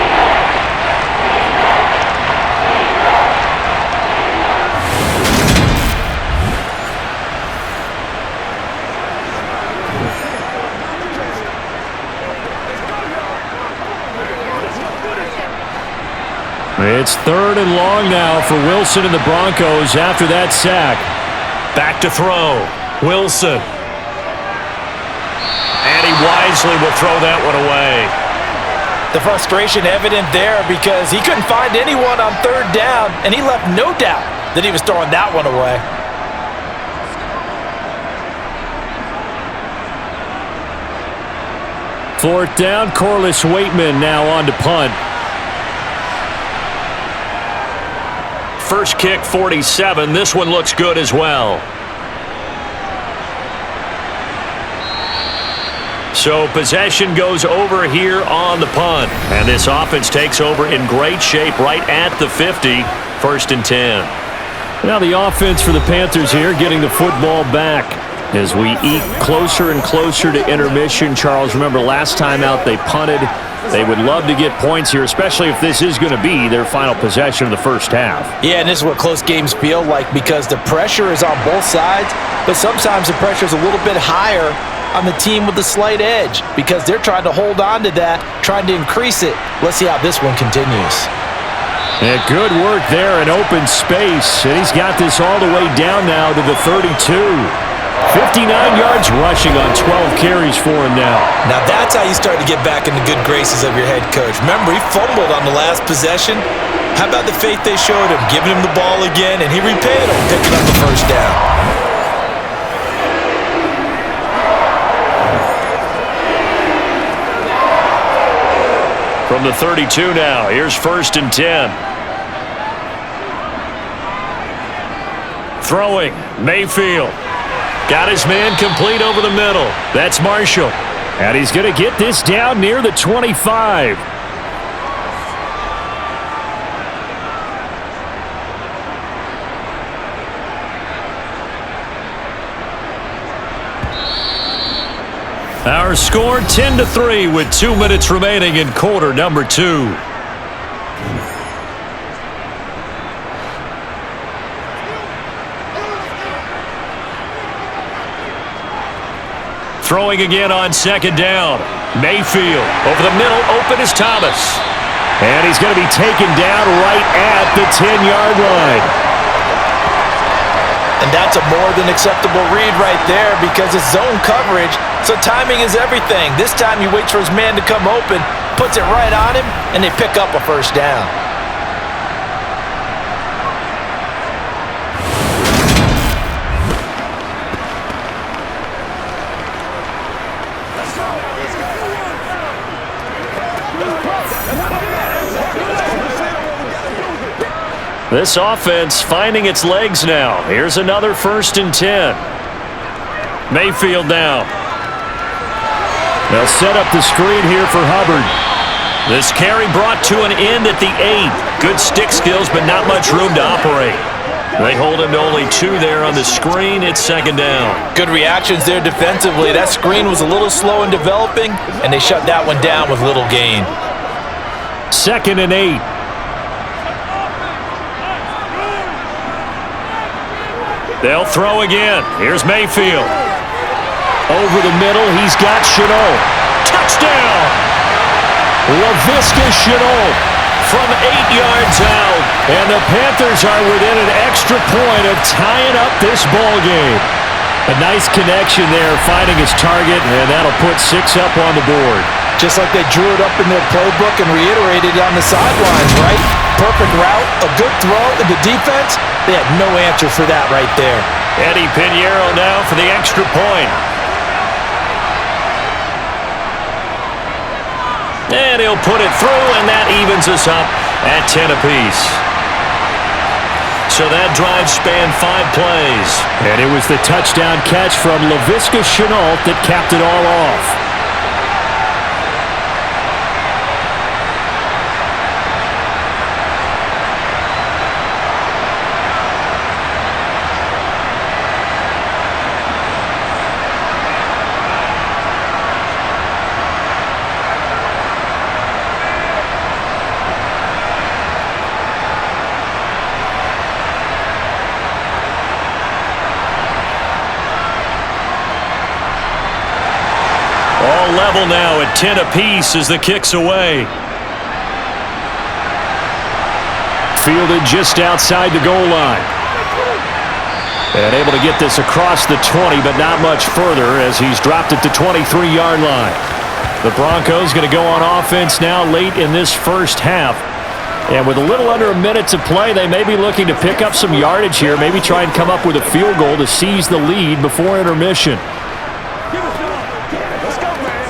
It's 3rd and long now for Wilson and the Broncos after that sack. Back to throw. Wilson. And he wisely will throw that one away. The frustration evident there because he couldn't find anyone on 3rd down, and he left no doubt that he was throwing that one away. Fourth down, Corliss Waitman now on to punt. First kick, 47. This one looks good as well. So possession goes over here on the punt. And this offense takes over in great shape right at the 50. 1st and 10. Now the offense for the Panthers here getting the football back. As we eke closer and closer to intermission, Charles, remember last time out they punted. They would love to get points here, especially if this is going to be their final possession of the first half. Yeah, and this is what close games feel like because the pressure is on both sides, but sometimes the pressure is a little bit higher on the team with the slight edge because they're trying to hold on to that, trying to increase it. Let's see how this one continues. And good work there in open space, and he's got this all the way down now to the 32. 59 yards rushing on 12 carries for him now. Now that's how you start to get back in the good graces of your head coach. Remember, he fumbled on the last possession. How about the faith they showed him, giving him the ball again, and he repaid him, picking up the first down. From the 32 now, here's 1st and 10. Throwing, Mayfield. Got his man complete over the middle. That's Marshall. And he's going to get this down near the 25. Our score 10-3 with 2 minutes remaining in quarter number 2. Throwing again on 2nd down. Mayfield over the middle, open is Thomas. And he's going to be taken down right at the 10-yard line. And that's a more than acceptable read right there because it's zone coverage, so timing is everything. This time he waits for his man to come open, puts it right on him, and they pick up a first down. This offense finding its legs now. Here's another 1st and 10. Mayfield now. They'll set up the screen here for Hubbard. This carry brought to an end at the 8. Good stick skills, but not much room to operate. They hold him to only 2 there on the screen. It's 2nd down. Good reactions there defensively. That screen was a little slow in developing, and they shut that one down with little gain. 2nd and 8. They'll throw again. Here's Mayfield. Over the middle, he's got Chenault. Touchdown! Laviska Chenault from 8 yards out. And the Panthers are within an extra point of tying up this ball game. A nice connection there, finding his target, and that'll put 6 up on the board. Just like they drew it up in their playbook and reiterated it on the sidelines, right? Perfect route, a good throw, and the defense, they had no answer for that right there. Eddie Pinheiro now for the extra point. And he'll put it through, and that evens us up at 10 apiece. So that drive spanned 5 plays. And it was the touchdown catch from Laviska Chenault that capped it all off. Level now at 10 apiece as the kick's away. fielded just outside the goal line. And able to get this across the 20, but not much further as he's dropped it to 23-yard line. The Broncos going to go on offense now late in this first half. And with a little under a minute to play, they may be looking to pick up some yardage here, maybe try and come up with a field goal to seize the lead before intermission. Let's go, man.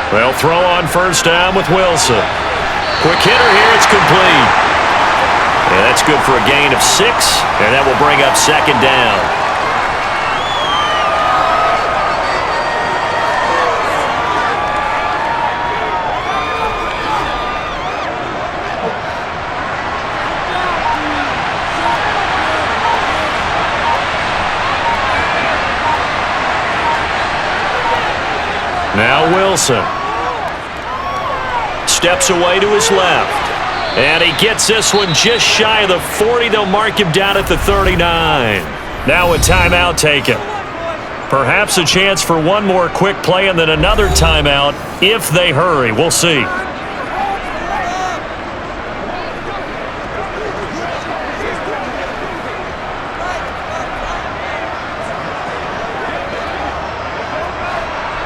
They'll throw on first down with Wilson. Quick hitter here, it's complete. And that's good for a gain of 6, and that will bring up second down. Now Wilson steps away to his left. And he gets this one just shy of the 40. They'll mark him down at the 39. Now a timeout taken. Perhaps a chance for one more quick play and then another timeout if they hurry. We'll see.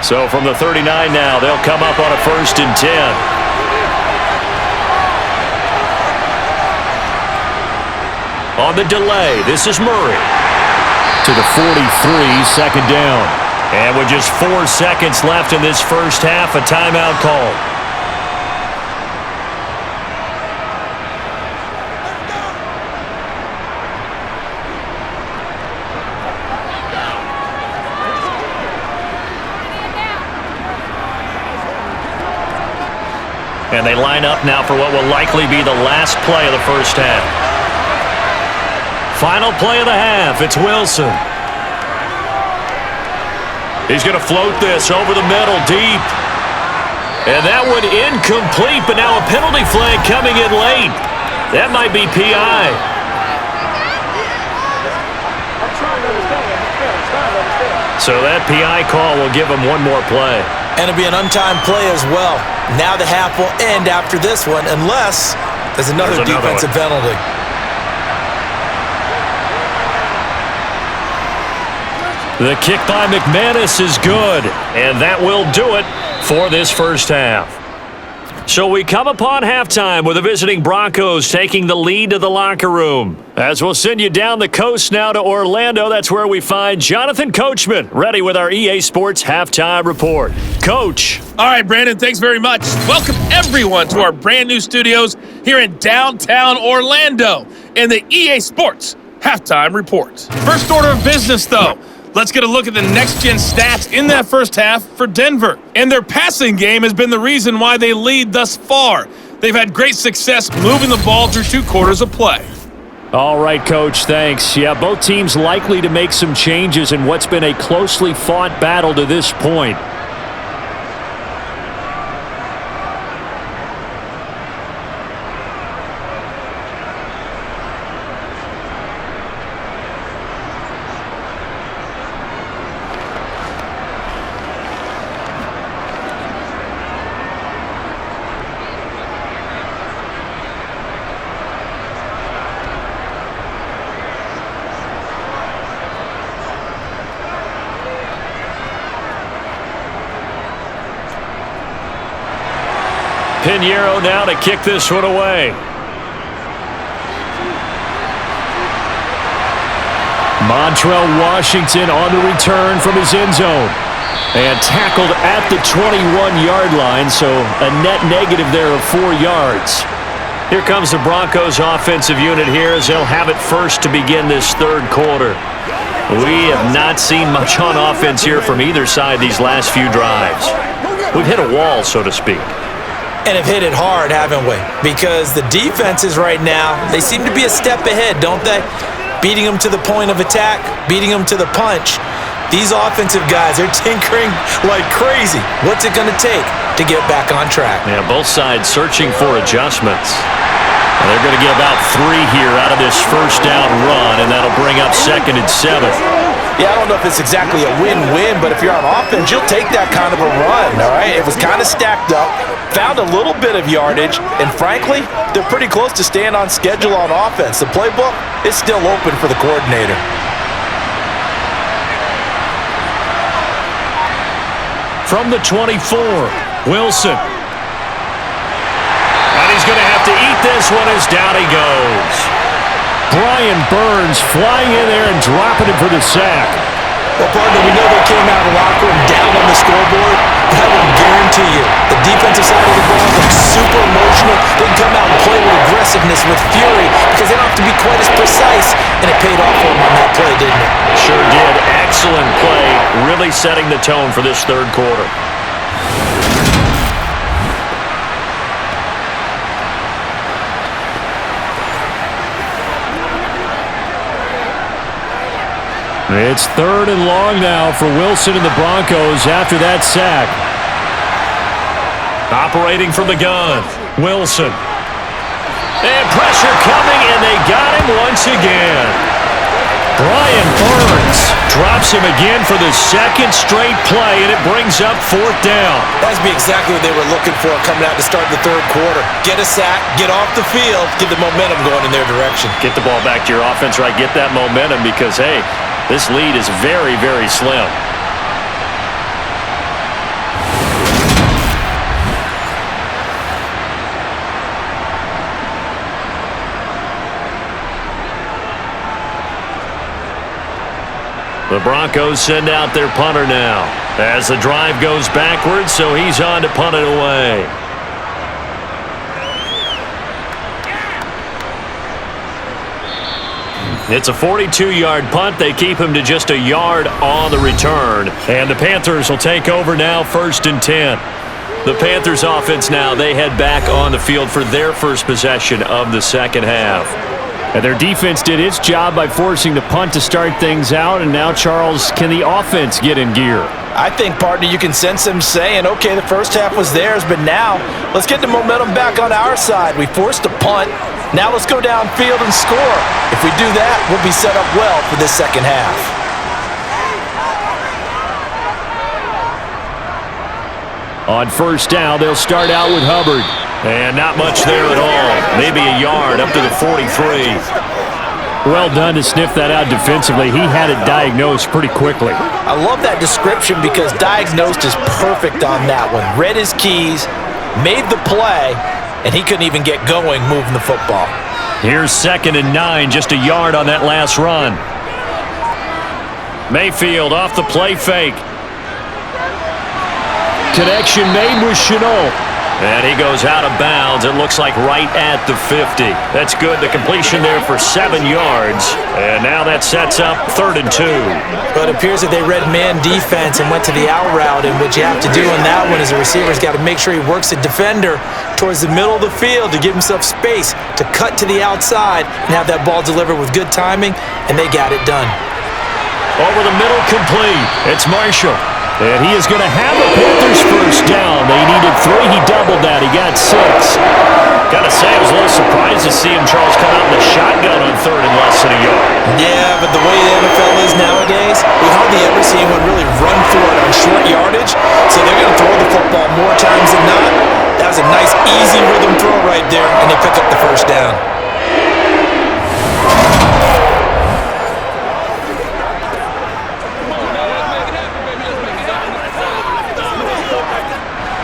So from the 39 now, they'll come up on a 1st and 10. On the delay, this is Murray. To the 43, second down. And with just 4 seconds left in this first half, a timeout call. And they line up now for what will likely be the last play of the first half. Final play of the half, it's Wilson. He's going to float this over the middle, deep. And that one incomplete, but now a penalty flag coming in late. That might be PI. So that PI call will give him one more play. And it'll be an untimed play as well. Now the half will end after this one unless there's another defensive penalty. The kick by McManus is good, and that will do it for this first half. So we come upon halftime with the visiting Broncos taking the lead to the locker room. As we'll send you down the coast now to Orlando, that's where we find Jonathan Coachman, ready with our EA Sports Halftime Report. Coach. All right, Brandon, thanks very much. Welcome everyone to our brand new studios here in downtown Orlando in the EA Sports Halftime Report. First order of business, though. Let's get a look at the next-gen stats in that first half for Denver. And their passing game has been the reason why they lead thus far. They've had great success moving the ball through 2 quarters of play. All right, Coach, thanks. Yeah, both teams likely to make some changes in what's been a closely fought battle to this point. Pinheiro now to kick this one away. Montrell Washington on the return from his end zone. And tackled at the 21-yard line, so a net negative there of 4 yards. Here comes the Broncos offensive unit here as they'll have it first to begin this third quarter. We have not seen much on offense here from either side these last few drives. We've hit a wall, so to speak. And have hit it hard, haven't we? Because the defenses right now, they seem to be a step ahead, don't they? Beating them to the point of attack, beating them to the punch. These offensive guys are tinkering like crazy. What's it going to take to get back on track? Yeah, both sides searching for adjustments. And they're going to get about 3 here out of this first down run, and that'll bring up 2nd and 7. Yeah, I don't know if it's exactly a win-win, but if you're on offense, you'll take that kind of a run, all right? It was kind of stacked up, found a little bit of yardage, and frankly, they're pretty close to staying on schedule on offense. The playbook is still open for the coordinator. From the 24, Wilson. And he's going to have to eat this one as down he goes. Brian Burns flying in there and dropping it for the sack. Well, partner, we know they came out of the locker room down on the scoreboard, but I will guarantee you the defensive side of the ball looks super emotional. They can come out and play with aggressiveness, with fury, because they don't have to be quite as precise, and it paid off for them on that play, didn't it? Sure did. Excellent play, really setting the tone for this third quarter. It's 3rd and long now for Wilson and the Broncos after that sack. Operating from the gun, Wilson. And pressure coming, and they got him once again. Brian Burns drops him again for the second straight play, and it brings up 4th down. That's exactly what they were looking for coming out to start the third quarter. Get a sack, get off the field, get the momentum going in their direction. Get the ball back to your offense, right? Get that momentum because, hey, this lead is very, very slim. The Broncos send out their punter now as the drive goes backwards, so he's on to punt it away. It's a 42-yard punt. They keep him to just a yard on the return. And the Panthers will take over now, 1st and 10. The Panthers offense now, they head back on the field for their first possession of the second half. And their defense did its job by forcing the punt to start things out. And now, Charles, can the offense get in gear? I think, partner, you can sense them saying, okay, the first half was theirs, but now let's get the momentum back on our side. We forced a punt. Now let's go downfield and score. If we do that, we'll be set up well for this second half. On 1st down, they'll start out with Hubbard. And not much there at all. Maybe a yard up to the 43. Well done to sniff that out defensively. He had it diagnosed pretty quickly. I love that description because diagnosed is perfect on that one. Read his keys, made the play, and he couldn't even get going moving the football. Here's 2nd and 9, just a yard on that last run. Mayfield off the play fake. Connection made with Chenault. And he goes out of bounds. It looks like right at the 50. That's good. The completion there for 7 yards. And now that sets up 3rd and 2. But it appears that they read man defense and went to the out route. And what you have to do in that one is the receiver's got to make sure he works the defender towards the middle of the field to give himself space to cut to the outside and have that ball delivered with good timing. And they got it done. Over the middle, complete. It's Marshall. And he is going to have the Panthers first down. They needed 3. He doubled that. He got 6. Gotta say, I was a little surprised to see him, Charles, come out in the shotgun on 3rd and less than a yard. Yeah, but the way the NFL is nowadays, we hardly ever see anyone really run for it on short yardage. So they're going to throw the football more times than not. That was a nice, easy rhythm throw right there, and they pick up the first down.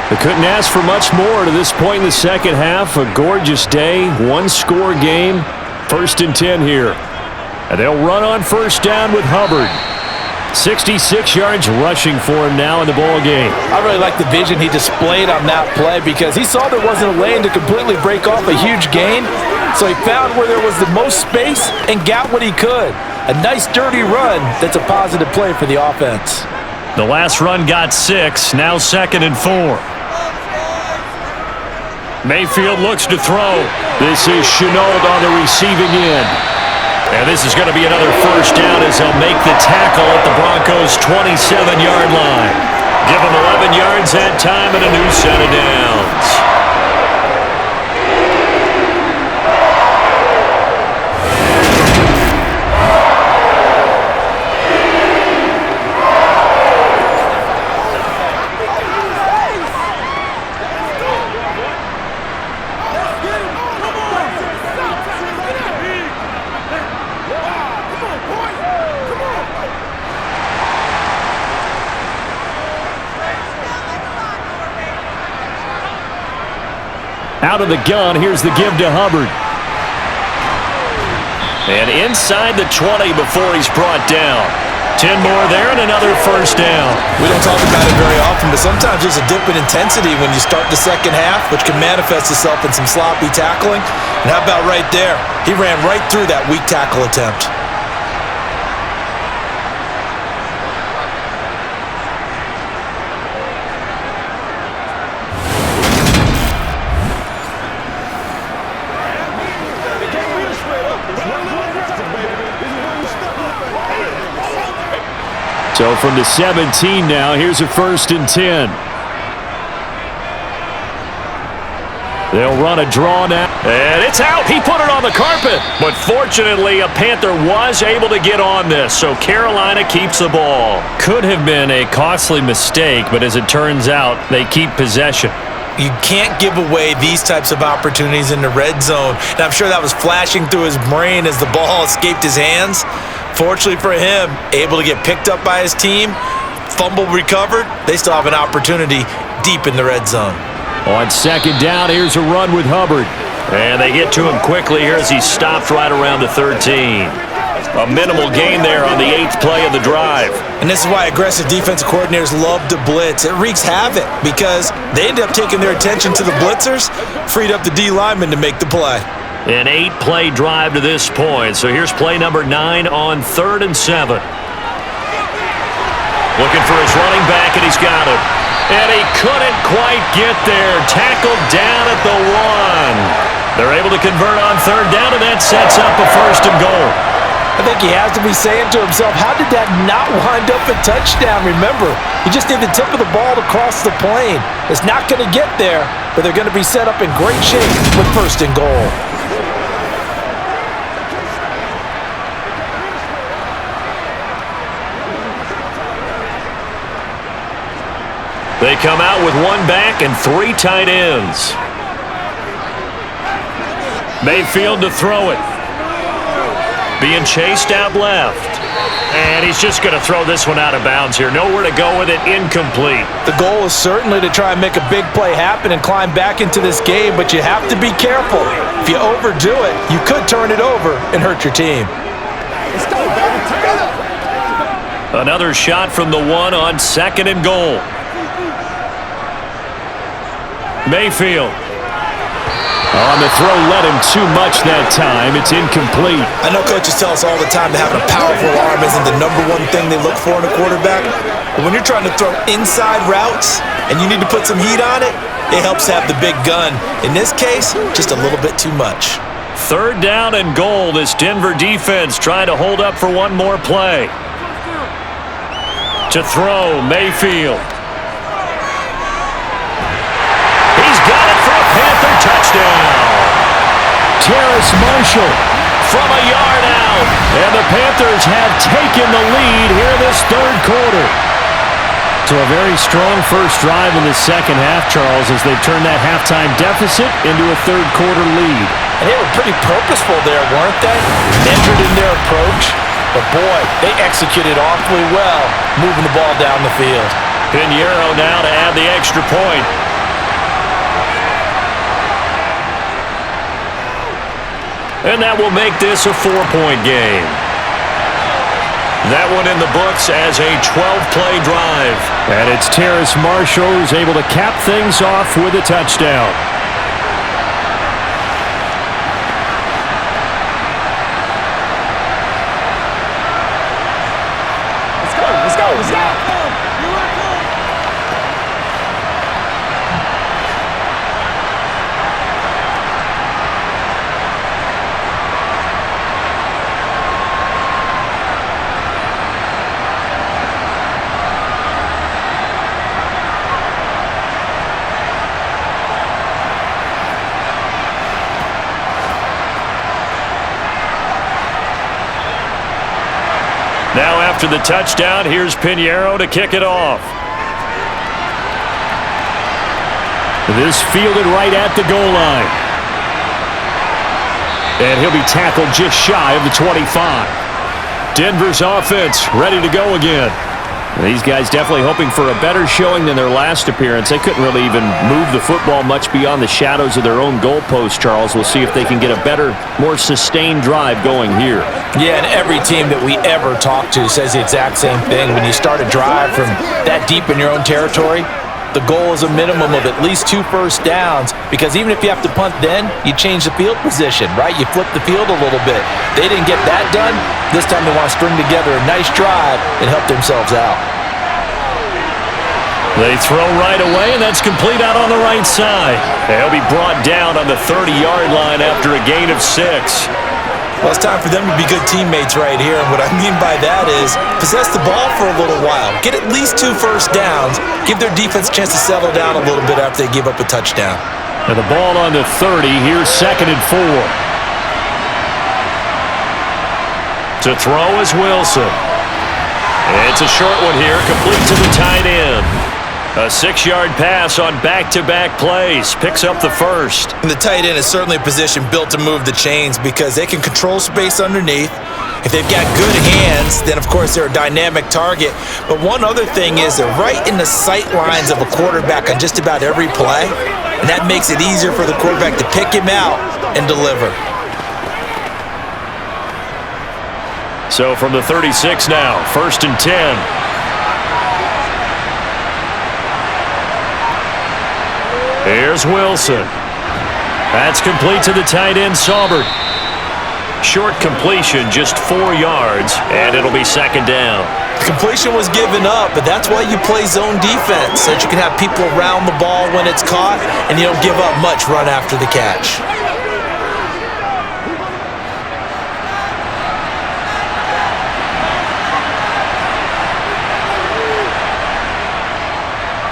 They couldn't ask for much more to this point in the second half. A gorgeous day, 1-score game, 1st and 10 here. And they'll run on 1st down with Hubbard. 66 yards rushing for him now in the ball game. I really like the vision he displayed on that play because he saw there wasn't a lane to completely break off a huge gain. So he found where there was the most space and got what he could. A nice dirty run that's a positive play for the offense. The last run got 6, now 2nd and 4. Mayfield looks to throw. This is Chenault on the receiving end. And this is going to be another first down as they'll make the tackle at the Broncos' 27-yard line. Give them 11 yards that time and a new set of downs. Out of the gun, here's the give to Hubbard. And inside the 20 before he's brought down. 10 more there and another first down. We don't talk about it very often, but sometimes there's a dip in intensity when you start the second half, which can manifest itself in some sloppy tackling. And how about right there? He ran right through that weak tackle attempt. So from the 17 now, here's a 1st and 10. They'll run a draw now. And it's out. He put it on the carpet. But fortunately, a Panther was able to get on this, so Carolina keeps the ball. Could have been a costly mistake, but as it turns out, they keep possession. You can't give away these types of opportunities in the red zone. And I'm sure that was flashing through his brain as the ball escaped his hands. Fortunately for him, able to get picked up by his team, fumble recovered. They still have an opportunity deep in the red zone. On 2nd down, here's a run with Hubbard. And they get to him quickly here as he stopped right around the 13. A minimal gain there on the 8th play of the drive. And this is why aggressive defensive coordinators love to blitz. It wreaks havoc because they end up taking their attention to the blitzers, freed up the D lineman to make the play. An 8-play drive to this point. So here's play number 9 on 3rd and 7. Looking for his running back, and he's got him. And he couldn't quite get there. Tackled down at the 1. They're able to convert on 3rd down, and that sets up a 1st and goal. I think he has to be saying to himself, how did that not wind up a touchdown? Remember, you just need the tip of the ball to cross the plane. It's not going to get there, but they're going to be set up in great shape with 1st and goal. They come out with 1 back and 3 tight ends. Mayfield to throw it. Being chased out left. And he's just going to throw this one out of bounds here. Nowhere to go with it. Incomplete. The goal is certainly to try and make a big play happen and climb back into this game, but you have to be careful. If you overdo it, you could turn it over and hurt your team. Another shot from the 1 on 2nd and goal. Mayfield. On the throw, led him too much that time. It's incomplete. I know coaches tell us all the time that having a powerful arm isn't the #1 thing they look for in a quarterback. But when you're trying to throw inside routes and you need to put some heat on it, it helps have the big gun. In this case, just a little bit too much. 3rd down and goal. This Denver defense trying to hold up for one more play. To throw, Mayfield. Panther touchdown. Terrace Marshall from a yard out. And the Panthers have taken the lead here in this 3rd quarter. So a very strong first drive in the 2nd half, Charles, as they turn that halftime deficit into a 3rd quarter lead. And they were pretty purposeful there, weren't they? Measured in their approach. But boy, they executed awfully well, moving the ball down the field. Pinheiro now to add the extra point. And that will make this a 4-point game. That one in the books as a 12-play drive. And it's Terrace Marshall who's able to cap things off with a touchdown. Let's go. Now after the touchdown, here's Pinheiro to kick it off. This fielded right at the goal line. And he'll be tackled just shy of the 25. Denver's offense ready to go again. These guys definitely hoping for a better showing than their last appearance. They couldn't really even move the football much beyond the shadows of their own goalpost, Charles. We'll see if they can get a better, more sustained drive going here. Yeah, and every team that we ever talk to says the exact same thing. When you start a drive from that deep in your own territory, the goal is a minimum of at least 2 first downs, because even if you have to punt then, you change the field position, right? You flip the field a little bit. They didn't get that done. This time they want to string together a nice drive and help themselves out. They throw right away, and that's complete out on the right side. They'll be brought down on the 30-yard line after a gain of 6. Well, it's time for them to be good teammates right here, and what I mean by that is possess the ball for a little while. Get at least 2 first downs. Give their defense a chance to settle down a little bit after they give up a touchdown. And the ball on the 30. Here's 2nd and 4. To throw is Wilson. It's a short one here, complete to the tight end. A 6-yard pass on back-to-back plays. Picks up the first. And the tight end is certainly a position built to move the chains because they can control space underneath. If they've got good hands, then of course they're a dynamic target. But one other thing is they're right in the sight lines of a quarterback on just about every play. And that makes it easier for the quarterback to pick him out and deliver. So from the 36 now, 1st and 10. Here's Wilson. That's complete to the tight end, Saubert. Short completion, just 4 yards, and it'll be 2nd down. Completion was given up, but that's why you play zone defense, so that you can have people around the ball when it's caught, and you don't give up much run after the catch.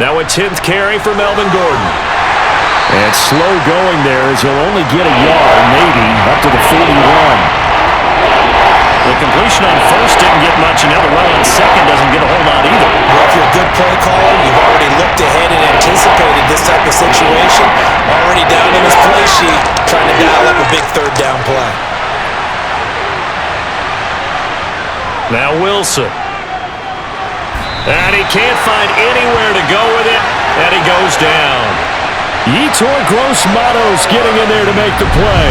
Now a 10th carry for Melvin Gordon. And slow going there as he'll only get a yard, maybe, up to the 41. The completion on 1st didn't get much, and now the run on 2nd doesn't get a whole lot either. Well, if you're a good play caller, you've already looked ahead and anticipated this type of situation. Already down in his play sheet, trying to dial up a big 3rd down play. Now Wilson. And he can't find anywhere to go with it, and he goes down. Yetur Gross-Matos getting in there to make the play.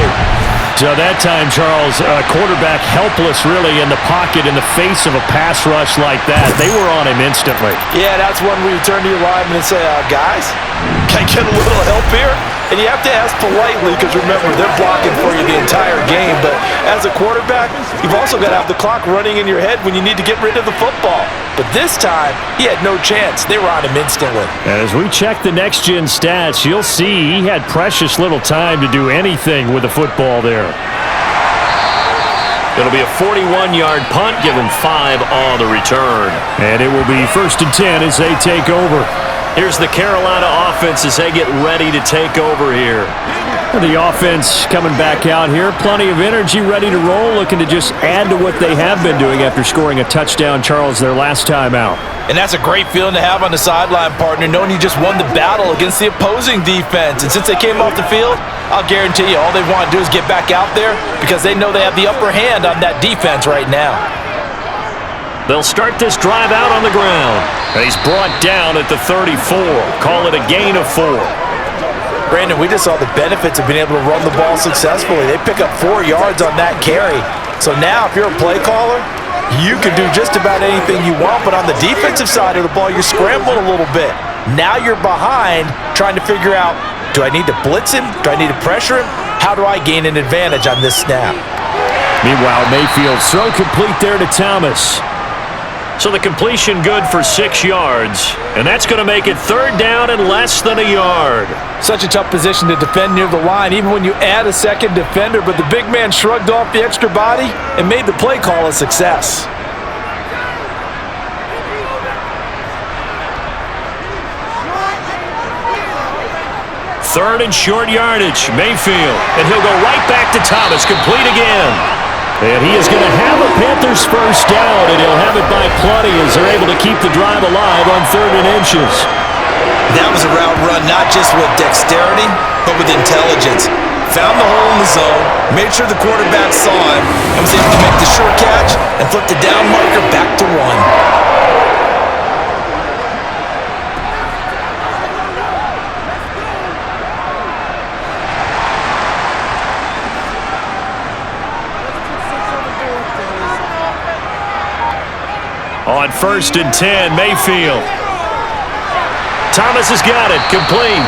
So that time, Charles, quarterback helpless really in the pocket in the face of a pass rush like that. They were on him instantly. Yeah, that's one where you turn to your lineman and say, guys, can I get a little help here? And you have to ask politely because, remember, they're blocking for you the entire game. But as a quarterback, you've also got to have the clock running in your head when you need to get rid of the football. But this time, he had no chance. They were on him instantly. As we check the next-gen stats, you'll see he had precious little time to do anything with the football there. It'll be a 41-yard punt, given 5 on the return. And it will be 1st and 10 as they take over. Here's the Carolina offense as they get ready to take over here. The offense coming back out here. Plenty of energy, ready to roll, looking to just add to what they have been doing after scoring a touchdown, Charles, their last time out. And that's a great feeling to have on the sideline, partner, knowing you just won the battle against the opposing defense. And since they came off the field, I'll guarantee you all they want to do is get back out there because they know they have the upper hand on that defense right now. They'll start this drive out on the ground. He's brought down at the 34. Call it a gain of 4. Brandon, we just saw the benefits of being able to run the ball successfully. They pick up 4 yards on that carry. So now if you're a play caller, you can do just about anything you want. But on the defensive side of the ball, you're scrambling a little bit. Now you're behind trying to figure out, do I need to blitz him? Do I need to pressure him? How do I gain an advantage on this snap? Meanwhile, Mayfield throw complete there to Thomas. So the completion good for 6 yards, and that's going to make it 3rd down and less than a yard. Such a tough position to defend near the line, even when you add a second defender, but the big man shrugged off the extra body and made the play call a success. Third and short yardage, Mayfield, and he'll go right back to Thomas, complete again. And he is going to have a Panthers first down, and he'll have it by plenty as they're able to keep the drive alive on 3rd and inches. That was a route run not just with dexterity, but with intelligence. Found the hole in the zone, made sure the quarterback saw him, and was able to make the short catch and flip the down marker back to 1. On 1st and 10, Mayfield. Thomas has got it, complete.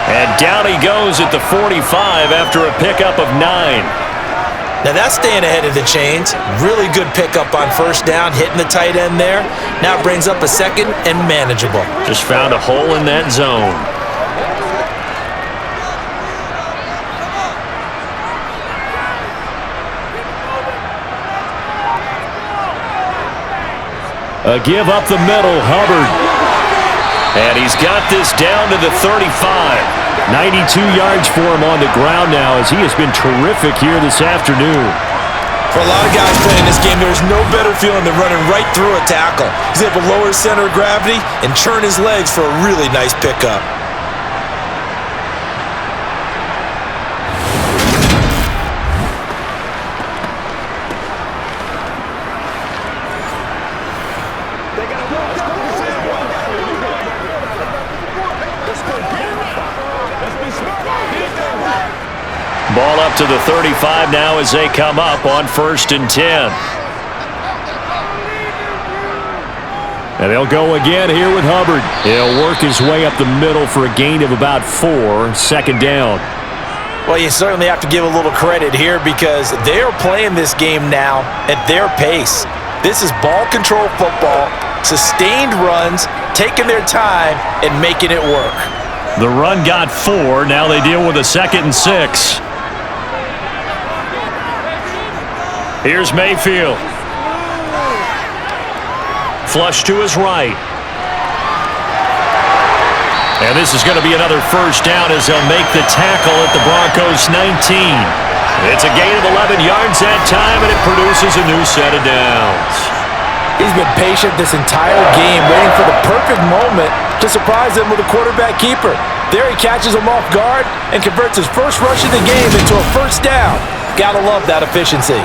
And down he goes at the 45 after a pickup of 9. Now that's staying ahead of the chains. Really good pickup on 1st down, hitting the tight end there. Now brings up a 2nd and manageable. Just found a hole in that zone. A give up the middle, Hubbard. And he's got this down to the 35. 92 yards for him on the ground now as he has been terrific here this afternoon. For a lot of guys playing this game, there's no better feeling than running right through a tackle. He's able to lower his center of gravity and churn his legs for a really nice pickup. Ball up to the 35 now as they come up on 1st and 10. And they'll go again here with Hubbard. He'll work his way up the middle for a gain of about 4, 2nd down. Well, you certainly have to give a little credit here because they are playing this game now at their pace. This is ball control football, sustained runs, taking their time and making it work. The run got 4. Now they deal with a 2nd and 6. Here's Mayfield. Flush to his right. And this is going to be another 1st down as they'll make the tackle at the Broncos 19. It's a gain of 11 yards that time, and it produces a new set of downs. He's been patient this entire game, waiting for the perfect moment to surprise them with a quarterback keeper. There he catches him off guard and converts his first rush of the game into a 1st down. Gotta love that efficiency.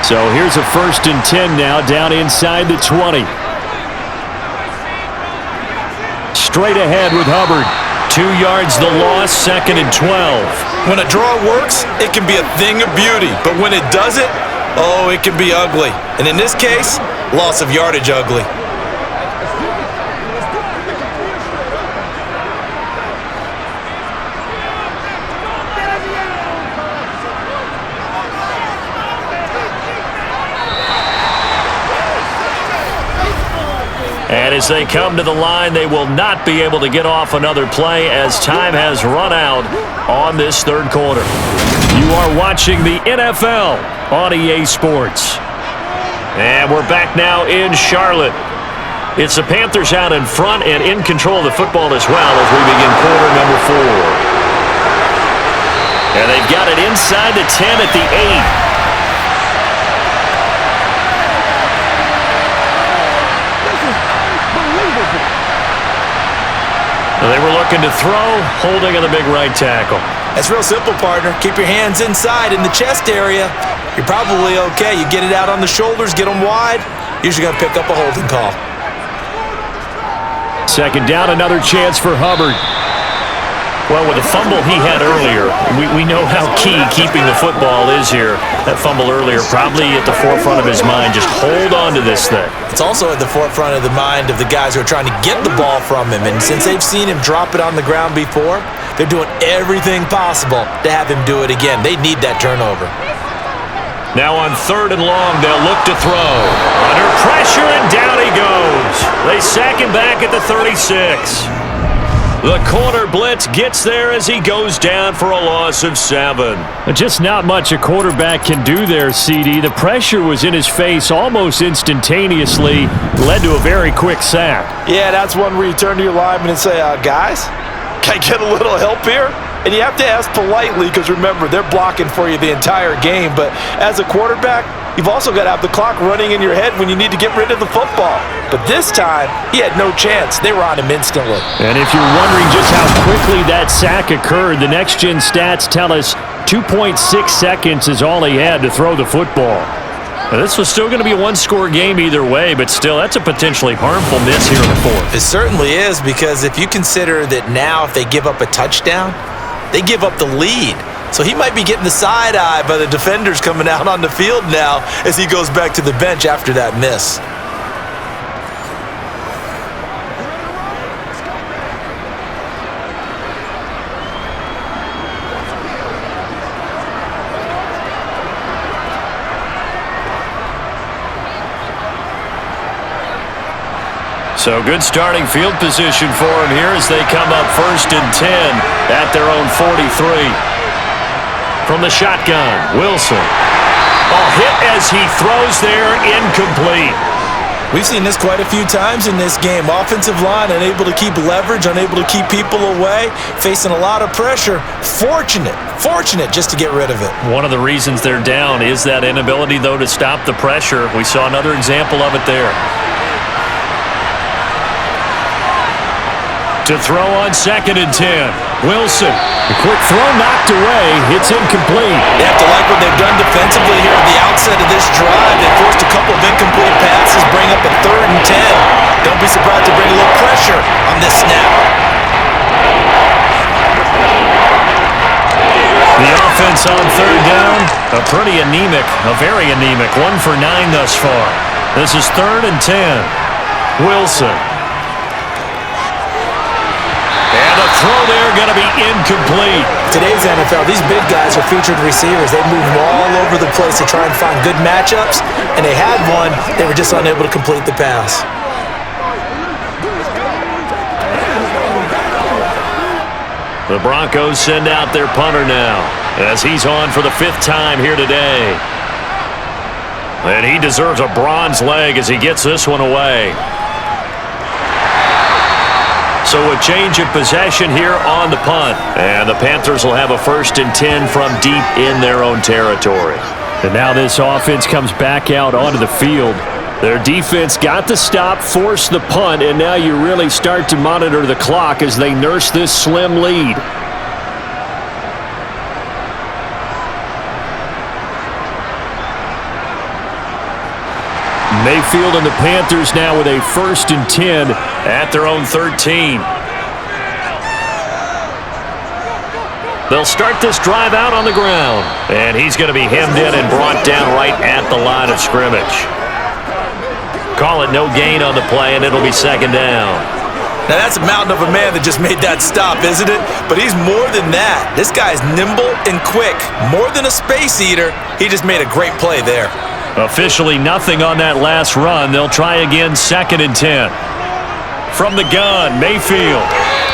So here's a 1st and 10 now, down inside the 20. Straight ahead with Hubbard. 2 yards the loss, 2nd and 12. When a draw works, it can be a thing of beauty. But when it doesn't, oh, it can be ugly. And in this case, loss of yardage ugly. And as they come to the line, they will not be able to get off another play as time has run out on this 3rd quarter. You are watching the NFL on EA Sports. And we're back now in Charlotte. It's the Panthers out in front and in control of the football as well as we begin quarter number 4. And they've got it inside the 10 at the 8. They were looking to throw, holding on the big right tackle. That's real simple, partner. Keep your hands inside in the chest area. You're probably okay. You get it out on the shoulders, get them wide. Usually going to pick up a holding call. 2nd down, another chance for Hubbard. Well, with the fumble he had earlier, we know how key keeping the football is here. That fumble earlier probably at the forefront of his mind. Just hold on to this thing. It's also at the forefront of the mind of the guys who are trying to get the ball from him. And since they've seen him drop it on the ground before, they're doing everything possible to have him do it again. They need that turnover. Now on 3rd and long, they'll look to throw. Under pressure, and down he goes. They sack him back at the 36. The corner blitz gets there as he goes down for a loss of 7. Just not much a quarterback can do there, CD. The pressure was in his face almost instantaneously, led to a very quick sack. Yeah, that's one where you turn to your lineman and say, guys, can I get a little help here? And you have to ask politely because, remember, they're blocking for you the entire game. But as a quarterback, you've also got to have the clock running in your head when you need to get rid of the football. But this time, he had no chance. They were on him instantly. And if you're wondering just how quickly that sack occurred, the next-gen stats tell us 2.6 seconds is all he had to throw the football. Now, this was still going to be a one-score game either way, but still, that's a potentially harmful miss here in the 4th. It certainly is, because if you consider that now if they give up a touchdown, they give up the lead. So he might be getting the side eye by the defenders coming out on the field now as he goes back to the bench after that miss. So good starting field position for him here as they come up 1st and 10 at their own 43. From the shotgun, Wilson. Hit as he throws there, incomplete. We've seen this quite a few times in this game. Offensive line unable to keep leverage, unable to keep people away, facing a lot of pressure. Fortunate just to get rid of it. One of the reasons they're down is that inability, though, to stop the pressure. We saw another example of it there. To throw on 2nd and 10. Wilson. A quick throw knocked away. It's incomplete. They have to like what they've done defensively here at the outset of this drive. They forced a couple of incomplete passes, bring up a 3rd and 10. Don't be surprised to bring a little pressure on this snap. The offense on 3rd down, a very anemic, 1 for 9 thus far. This is 3rd and 10. Wilson. And the throw there going to be incomplete. Today's NFL, these big guys are featured receivers. They move all over the place to try and find good matchups, and they had one. They were just unable to complete the pass. The Broncos send out their punter now as he's on for the 5th time here today. And he deserves a bronze leg as he gets this one away. So a change of possession here on the punt. And the Panthers will have a 1st and 10 from deep in their own territory. And now this offense comes back out onto the field. Their defense got the stop, forced the punt, and now you really start to monitor the clock as they nurse this slim lead. Mayfield and the Panthers now with a 1st and 10 at their own 13. They'll start this drive out on the ground, and he's going to be hemmed in and brought down right at the line of scrimmage. Call it no gain on the play, and it'll be 2nd down. Now that's a mountain of a man that just made that stop, isn't it? But he's more than that. This guy's nimble and quick. More than a space eater, he just made a great play there. Officially nothing on that last run. They'll try again 2nd and 10. From the gun, Mayfield.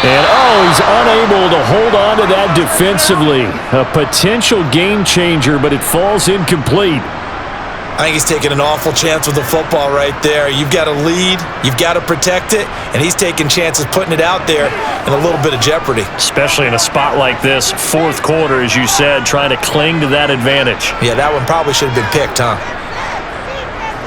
And he's unable to hold on to that defensively. A potential game changer, but it falls incomplete. I think he's taking an awful chance with the football right there. You've got to lead, you've got to protect it, and he's taking chances putting it out there in a little bit of jeopardy. Especially in a spot like this, 4th quarter, as you said, trying to cling to that advantage. Yeah, that one probably should have been picked, huh?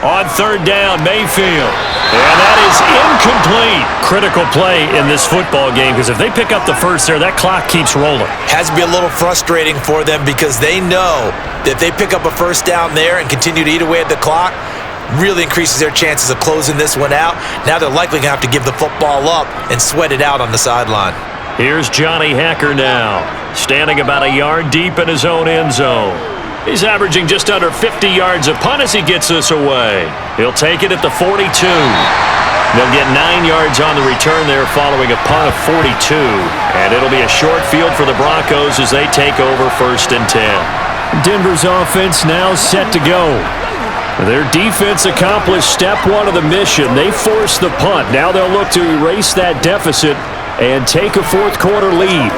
On 3rd down, Mayfield. And that is incomplete. Critical play in this football game because if they pick up the first there, that clock keeps rolling. Has to be a little frustrating for them because they know that if they pick up a 1st down there and continue to eat away at the clock, really increases their chances of closing this one out. Now they're likely going to have to give the football up and sweat it out on the sideline. Here's Johnny Hacker now, standing about a yard deep in his own end zone. He's averaging just under 50 yards a punt as he gets this away. He'll take it at the 42. They'll get 9 yards on the return there following a punt of 42. And it'll be a short field for the Broncos as they take over 1st and 10. Denver's offense now set to go. Their defense accomplished step 1 of the mission. They forced the punt. Now they'll look to erase that deficit and take a 4th quarter lead.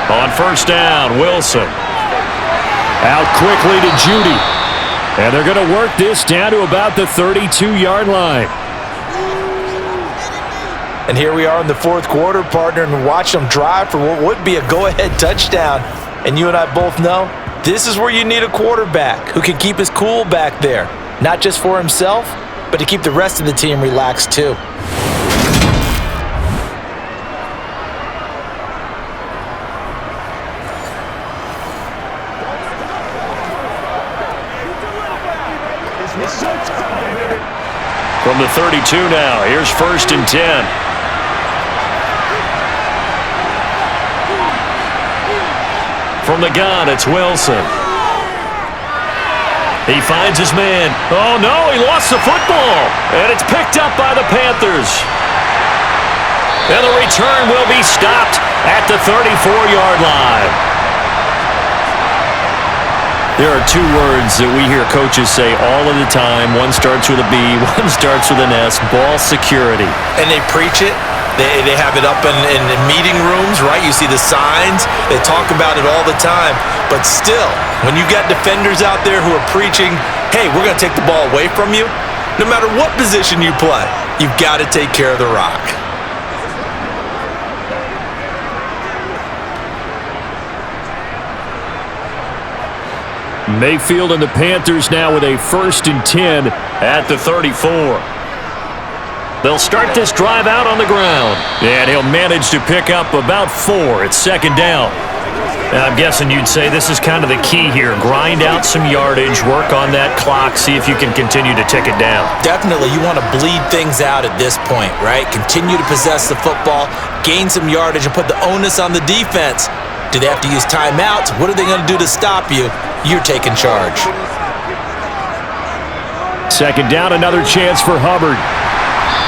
On 1st down, Wilson. Out quickly to Judy. And they're going to work this down to about the 32-yard line. And here we are in the 4th quarter, partner, and watch them drive for what would be a go-ahead touchdown. And you and I both know this is where you need a quarterback who can keep his cool back there. Not just for himself, but to keep the rest of the team relaxed too. from the 32 now. Here's 1st and 10. From the gun, it's Wilson. He finds his man. Oh, no, he lost the football. And it's picked up by the Panthers. And the return will be stopped at the 34-yard line. There are two words that we hear coaches say all of the time. One starts with a B, one starts with an S, ball security. And they preach it. They have it up in meeting rooms, right? You see the signs. They talk about it all the time. But still, when you got defenders out there who are preaching, hey, we're going to take the ball away from you, no matter what position you play, you've got to take care of the rock. Mayfield and the Panthers now with a 1st and 10 at the 34. They'll start this drive out on the ground. And he'll manage to pick up about 4. It's 2nd down. And I'm guessing you'd say this is kind of the key here. Grind out some yardage, work on that clock, see if you can continue to tick it down. Definitely, you want to bleed things out at this point, right? Continue to possess the football, gain some yardage, and put the onus on the defense. Do they have to use timeouts? What are they going to do to stop you? You're taking charge. 2nd down, another chance for Hubbard.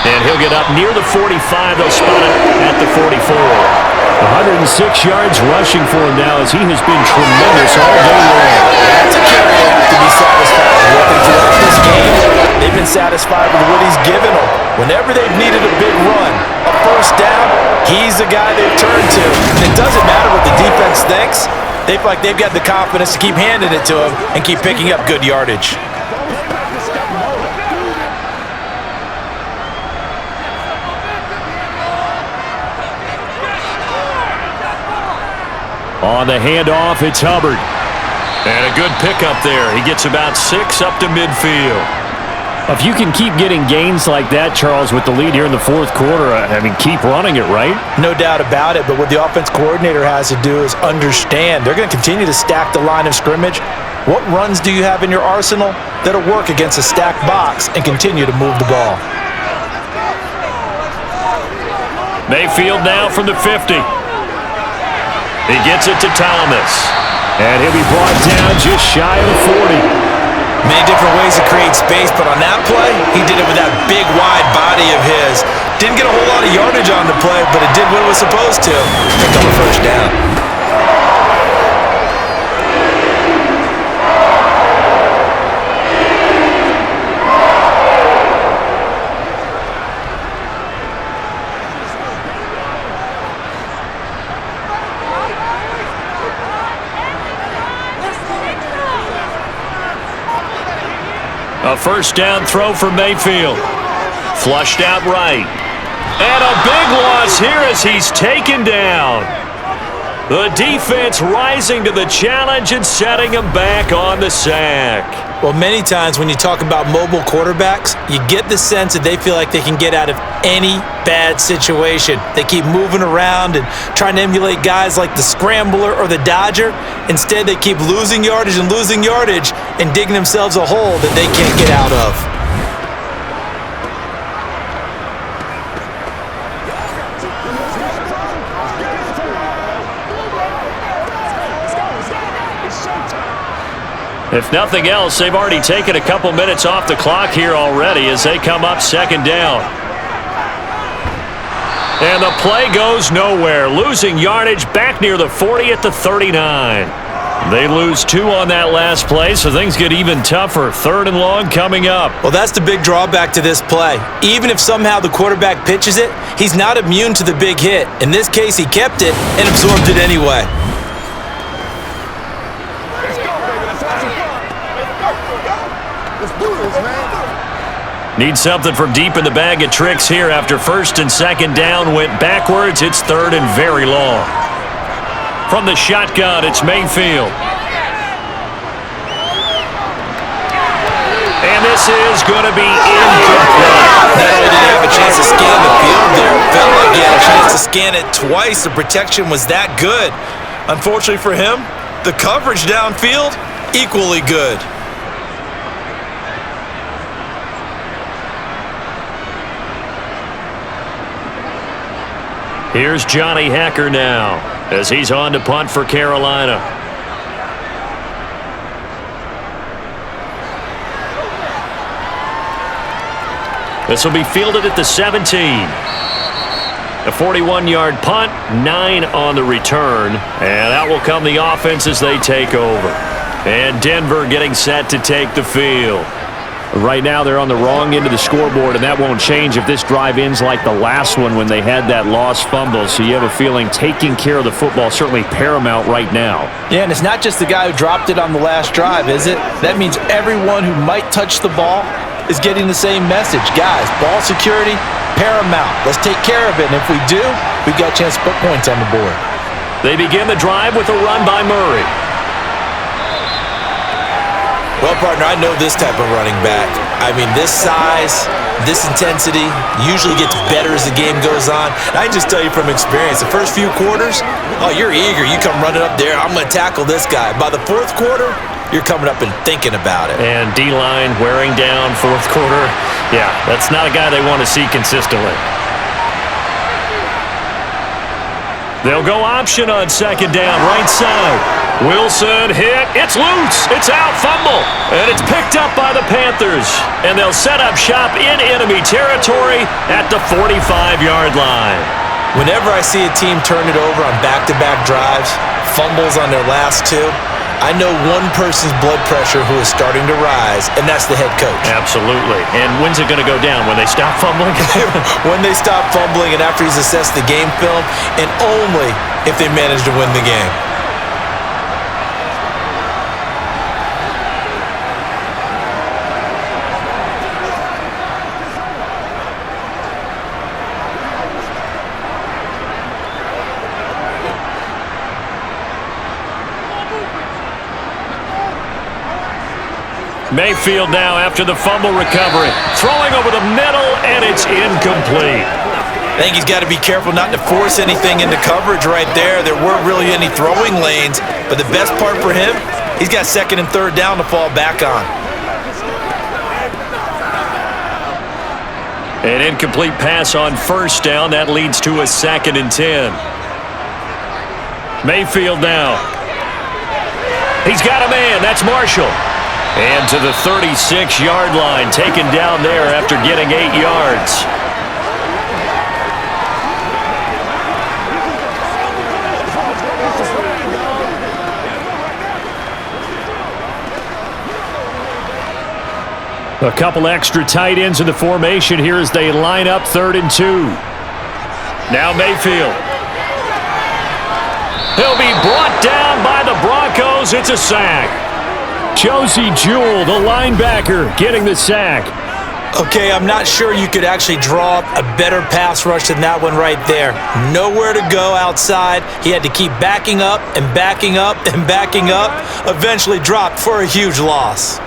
And he'll get up near the 45. They'll spot it at the 44. 106 yards rushing for him now as he has been tremendous all day long. That's a carry they have to be satisfied with. And throughout this game, they've been satisfied with what he's given them. Whenever they've needed a big run, a 1st down, he's the guy they've turned to. And it doesn't matter what the defense thinks. They feel like they've got the confidence to keep handing it to him and keep picking up good yardage. On the handoff, it's Hubbard. And a good pickup there. He gets about 6 up to midfield. If you can keep getting gains like that, Charles, with the lead here in the 4th quarter, I mean, keep running it, right? No doubt about it, but what the offense coordinator has to do is understand. They're going to continue to stack the line of scrimmage. What runs do you have in your arsenal that'll work against a stacked box and continue to move the ball? Mayfield now from the 50. He gets it to Thomas. And he'll be brought down just shy of the 40. Many different ways to create space, but on that play, he did it with that big, wide body of his. Didn't get a whole lot of yardage on the play, but it did what it was supposed to. Picked up a 1st down. A 1st down throw for Mayfield. Flushed out right. And a big loss here as he's taken down. The defense rising to the challenge and setting him back on the sack. Well, many times when you talk about mobile quarterbacks, you get the sense that they feel like they can get out of any bad situation. They keep moving around and trying to emulate guys like the Scrambler or the Dodger. Instead, they keep losing yardage and digging themselves a hole that they can't get out of. If nothing else, they've already taken a couple minutes off the clock here already as they come up 2nd down. And the play goes nowhere, losing yardage back near the 40 at the 39. They lose 2 on that last play, so things get even tougher. 3rd and long coming up. Well, that's the big drawback to this play. Even if somehow the quarterback pitches it, he's not immune to the big hit. In this case, he kept it and absorbed it anyway. Need something from deep in the bag of tricks here after 1st and 2nd down went backwards. It's 3rd and very long. From the shotgun, it's Mayfield. And this is going to be incomplete. Not only did he have a chance to scan the field there, it felt like he had a chance to scan it twice. The protection was that good. Unfortunately for him, the coverage downfield, equally good. Here's Johnny Hacker now as he's on to punt for Carolina. This will be fielded at the 17. A 41-yard punt, 9 on the return, and out will come the offense as they take over. And Denver getting set to take the field. Right now they're on the wrong end of the scoreboard, and that won't change if this drive ends like the last one when they had that lost fumble. So you have a feeling taking care of the football certainly paramount right now. Yeah, and it's not just the guy who dropped it on the last drive, is it? That means everyone who might touch the ball is getting the same message. Guys, ball security, paramount. Let's take care of it, and if we do, we've got a chance to put points on the board. They begin the drive with a run by Murray. Well, partner, I know this type of running back. I mean, this size, this intensity usually gets better as the game goes on. And I can just tell you from experience, the first few quarters, oh, you're eager. You come running up there, I'm going to tackle this guy. By the fourth quarter, you're coming up and thinking about it. And D-line wearing down fourth quarter. Yeah, that's not a guy they want to see consistently. They'll go option on second down, right side. Wilson hit. It's loose. It's out. Fumble. And it's picked up by the Panthers. And they'll set up shop in enemy territory at the 45-yard line. Whenever I see a team turn it over on back-to-back drives, fumbles on their last two, I know one person's blood pressure who is starting to rise, and that's the head coach. Absolutely. And when's it going to go down? When they stop fumbling? When they stop fumbling and after he's assessed the game film, and only if they manage to win the game. Mayfield now after the fumble recovery. Throwing over the middle, and it's incomplete. I think he's got to be careful not to force anything into coverage right there. There weren't really any throwing lanes, but the best part for him, he's got second and third down to fall back on. An incomplete pass on first down. That leads to a 2nd and 10. Mayfield now. He's got a man. That's Marshall. And to the 36-yard line, taken down there after getting 8 yards. A couple extra tight ends in the formation here as they line up 3rd and 2. Now Mayfield. He'll be brought down by the Broncos. It's a sack. Josie Jewell, the linebacker, getting the sack. Okay, I'm not sure you could actually draw up a better pass rush than that one right there. Nowhere to go outside. He had to keep backing up and backing up and backing up. Eventually dropped for a huge loss.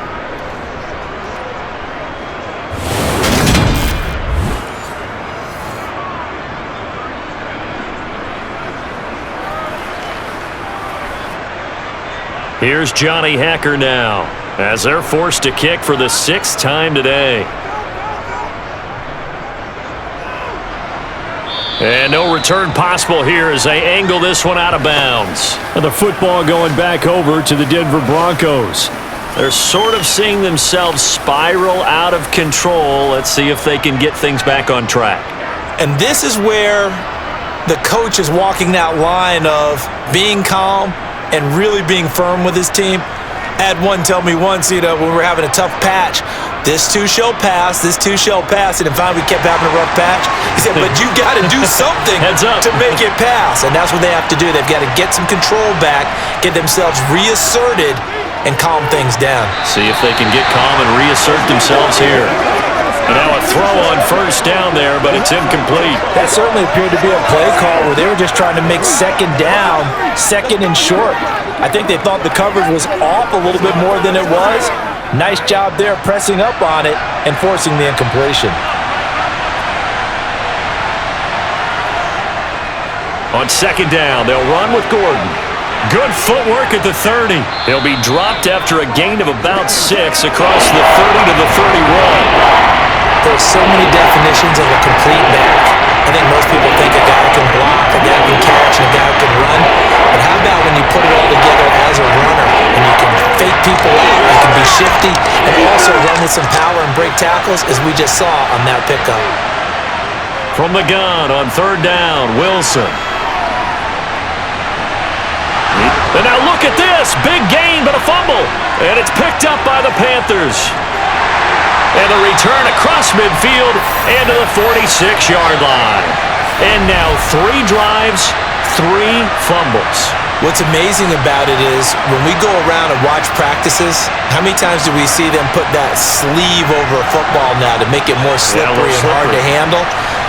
Here's Johnny Hacker now as they're forced to kick for the 6th time today. And no return possible here as they angle this one out of bounds. And the football going back over to the Denver Broncos. They're sort of seeing themselves spiral out of control. Let's see if they can get things back on track. And this is where the coach is walking that line of being calm and really being firm with his team. I had one tell me once, when we were having a tough patch, this too shall pass, this too shall pass, and finally we kept having a rough patch. He said, but you got to do something to make it pass, and that's what they have to do. They've got to get some control back, get themselves reasserted, and calm things down. See if they can get calm and reassert themselves here. And now a throw on first down there, but it's incomplete. That certainly appeared to be a play call where they were just trying to make second down, second and short. I think they thought the coverage was off a little bit more than it was. Nice job there pressing up on it and forcing the incompletion. On second down, they'll run with Gordon. Good footwork at the 30. He'll be dropped after a gain of about 6 across the 30 to the 31. There's so many definitions of a complete back. I think most people think a guy can block, a guy can catch, and a guy can run. But how about when you put it all together as a runner and you can fake people out, you can be shifty, and also run with some power and break tackles, as we just saw on that pickup. From the gun on 3rd down, Wilson. And now look at this. Big gain, but a fumble. And it's picked up by the Panthers. And the return across midfield and to the 46-yard line. And now 3 drives, 3 fumbles. What's amazing about it is when we go around and watch practices, how many times do we see them put that sleeve over a football now to make it more slippery and hard to handle?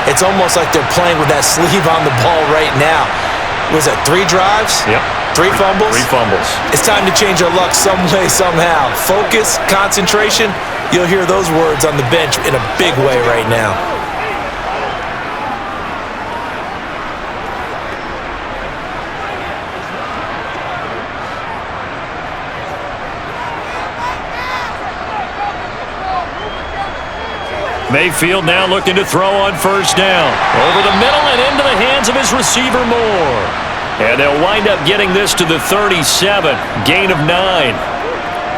It's almost like they're playing with that sleeve on the ball right now. Was it 3 drives? Yep. 3 fumbles? 3 fumbles. It's time to change our luck some way, somehow. Focus, concentration. You'll hear those words on the bench in a big way right now. Mayfield now looking to throw on 1st down. Over the middle and into the hands of his receiver Moore. And they'll wind up getting this to the 37. Gain of 9.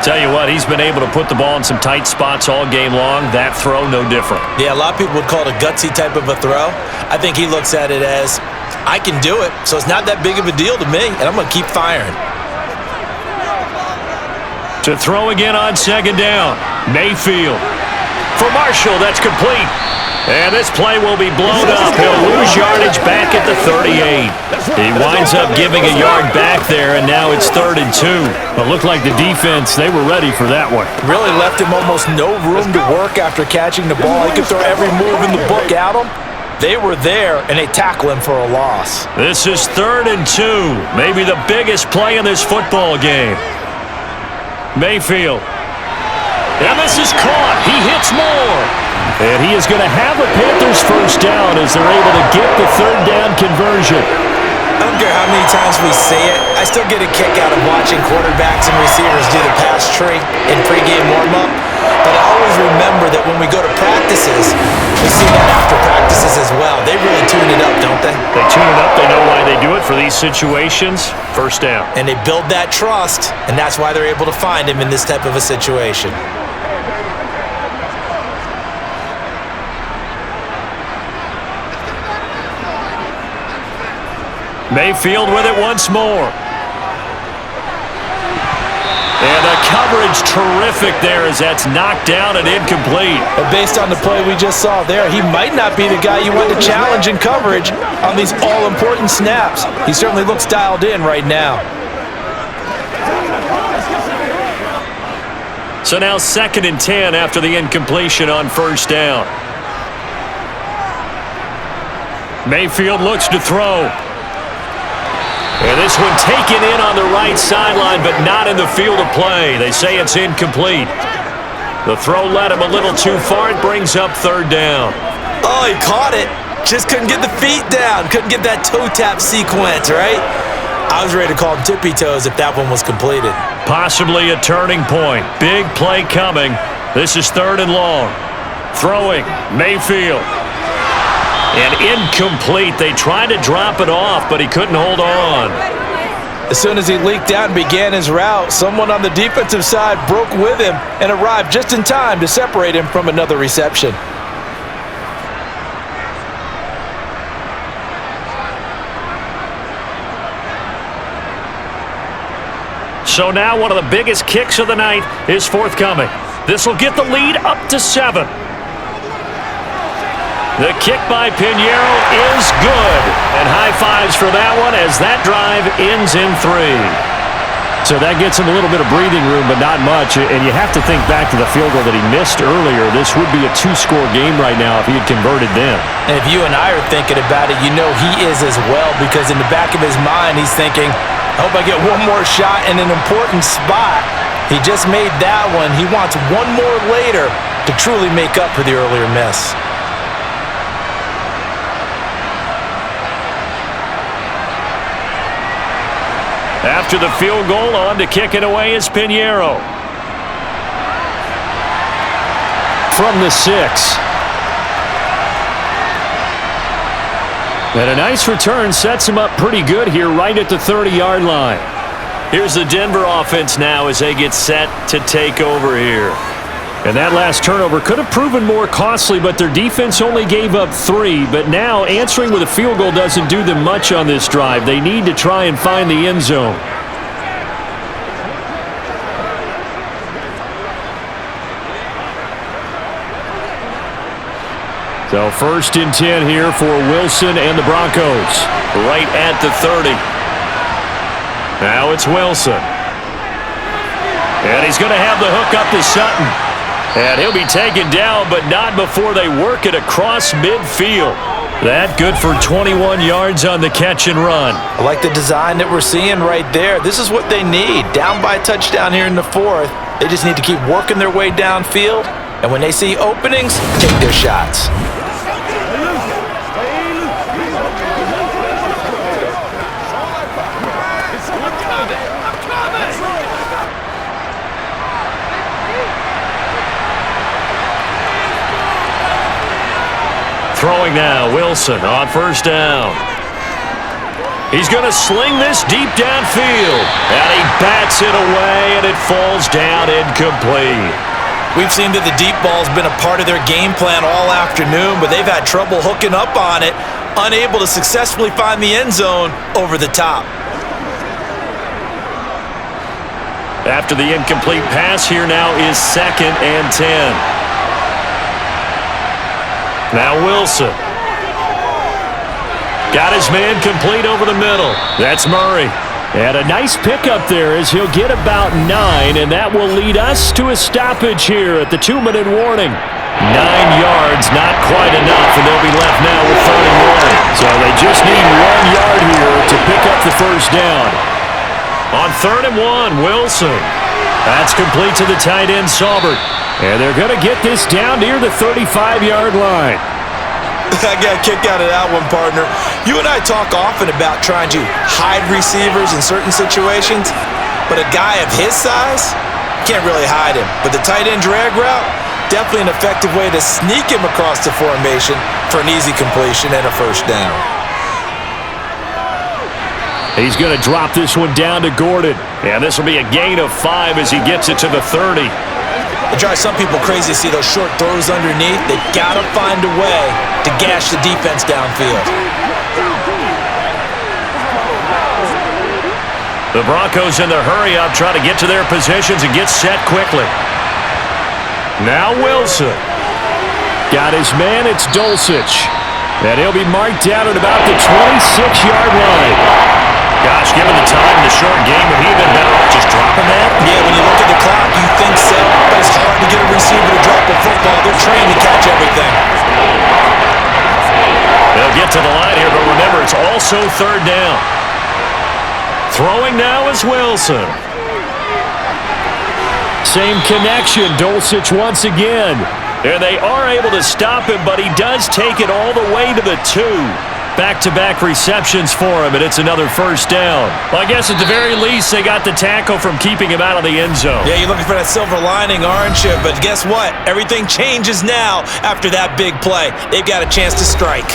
Tell you what, he's been able to put the ball in some tight spots all game long. That throw, no different. Yeah, a lot of people would call it a gutsy type of a throw. I think he looks at it as, I can do it, so it's not that big of a deal to me, and I'm going to keep firing. To throw again on 2nd down. Mayfield. For Marshall, that's complete. And this play will be blown up. He'll lose yardage back at the 38. He winds up giving a yard back there, and now it's 3rd and 2. But looked like the defense, they were ready for that one. Really left him almost no room to work after catching the ball. He could throw every move in the book at him. They were there, and they tackle him for a loss. This is 3rd and 2. Maybe the biggest play in this football game. Mayfield. And this is caught. He hits Moore. And he is going to have the Panthers 1st down as they're able to get the 3rd down conversion. I don't care how many times we say it, I still get a kick out of watching quarterbacks and receivers do the pass tree in pregame warm-up. But I always remember that when we go to practices, we see that after practices as well. They really tune it up, don't they? They tune it up. They know why they do it for these situations. 1st down. And they build that trust, and that's why they're able to find him in this type of a situation. Mayfield with it once more. And the coverage terrific there as that's knocked down and incomplete. But based on the play we just saw there, he might not be the guy you want to challenge in coverage on these all-important snaps. He certainly looks dialed in right now. So now 2nd and 10 after the incompletion on 1st down. Mayfield looks to throw. And this one taken in on the right sideline, but not in the field of play. They say it's incomplete. The throw led him a little too far. It brings up 3rd down. Oh, he caught it. Just couldn't get the feet down. Couldn't get that toe tap sequence, right? I was ready to call him tippy toes if that one was completed. Possibly a turning point. Big play coming. This is 3rd and long. Throwing, Mayfield. And incomplete. They tried to drop it off, but he couldn't hold on. As soon as he leaked out and began his route, someone on the defensive side broke with him and arrived just in time to separate him from another reception. So now one of the biggest kicks of the night is forthcoming. This will get the lead up to 7. The kick by Pinheiro is good. And high fives for that one as that drive ends in 3. So that gets him a little bit of breathing room, but not much. And you have to think back to the field goal that he missed earlier. This would be a 2-score game right now if he had converted then. And if you and I are thinking about it, you know he is as well, because in the back of his mind, he's thinking, I hope I get one more shot in an important spot. He just made that one. He wants one more later to truly make up for the earlier miss. After the field goal, on to kick it away is Pinheiro. From the 6. And a nice return sets him up pretty good here right at the 30-yard line. Here's the Denver offense now as they get set to take over here. And that last turnover could have proven more costly, but their defense only gave up 3. But now answering with a field goal doesn't do them much on this drive. They need to try and find the end zone. So 1st and 10 here for Wilson and the Broncos. Right at the 30. Now it's Wilson. And he's going to have the hook up to Sutton. And he'll be taken down, but not before they work it across midfield. That good for 21 yards on the catch and run. I like the design that we're seeing right there. This is what they need. Down by a touchdown here in the 4th. They just need to keep working their way downfield. And when they see openings, take their shots. Throwing now, Wilson on 1st down. He's going to sling this deep downfield. And he bats it away, and it falls down incomplete. We've seen that the deep ball's been a part of their game plan all afternoon, but they've had trouble hooking up on it, unable to successfully find the end zone over the top. After the incomplete pass, here now is 2nd and 10. Now Wilson. Got his man complete over the middle. That's Murray. And a nice pickup there as he'll get about 9, and that will lead us to a stoppage here at the 2-minute warning. 9 yards, not quite enough, and they'll be left now with 3rd and 1. So they just need 1 yard here to pick up the 1st down. On 3rd and 1, Wilson. That's complete to the tight end, Saubert. And they're going to get this down near the 35-yard line. I got a kick out of that one, partner. You and I talk often about trying to hide receivers in certain situations, but a guy of his size, can't really hide him. But the tight end drag route, definitely an effective way to sneak him across the formation for an easy completion and a 1st down. He's going to drop this one down to Gordon. And this will be a gain of 5 as he gets it to the 30. It drives some people crazy to see those short throws underneath. They've got to find a way to gash the defense downfield. The Broncos in their hurry-up try to get to their positions and get set quickly. Now Wilson. Got his man, it's Dulcich. And he'll be marked down at about the 26-yard line. Gosh, given the time in the short game, would he have been better off just dropping that? Yeah, when you look at the clock, you think so. But it's hard to get a receiver to drop a football. They're trained to catch everything. They'll get to the line here, but remember, it's also 3rd down. Throwing now is Wilson. Same connection, Dulcich once again. And they are able to stop him, but he does take it all the way to the 2. Back-to-back receptions for him, and it's another 1st down. Well, I guess at the very least, they got the tackle from keeping him out of the end zone. Yeah, you're looking for that silver lining, aren't you? But guess what? Everything changes now after that big play. They've got a chance to strike.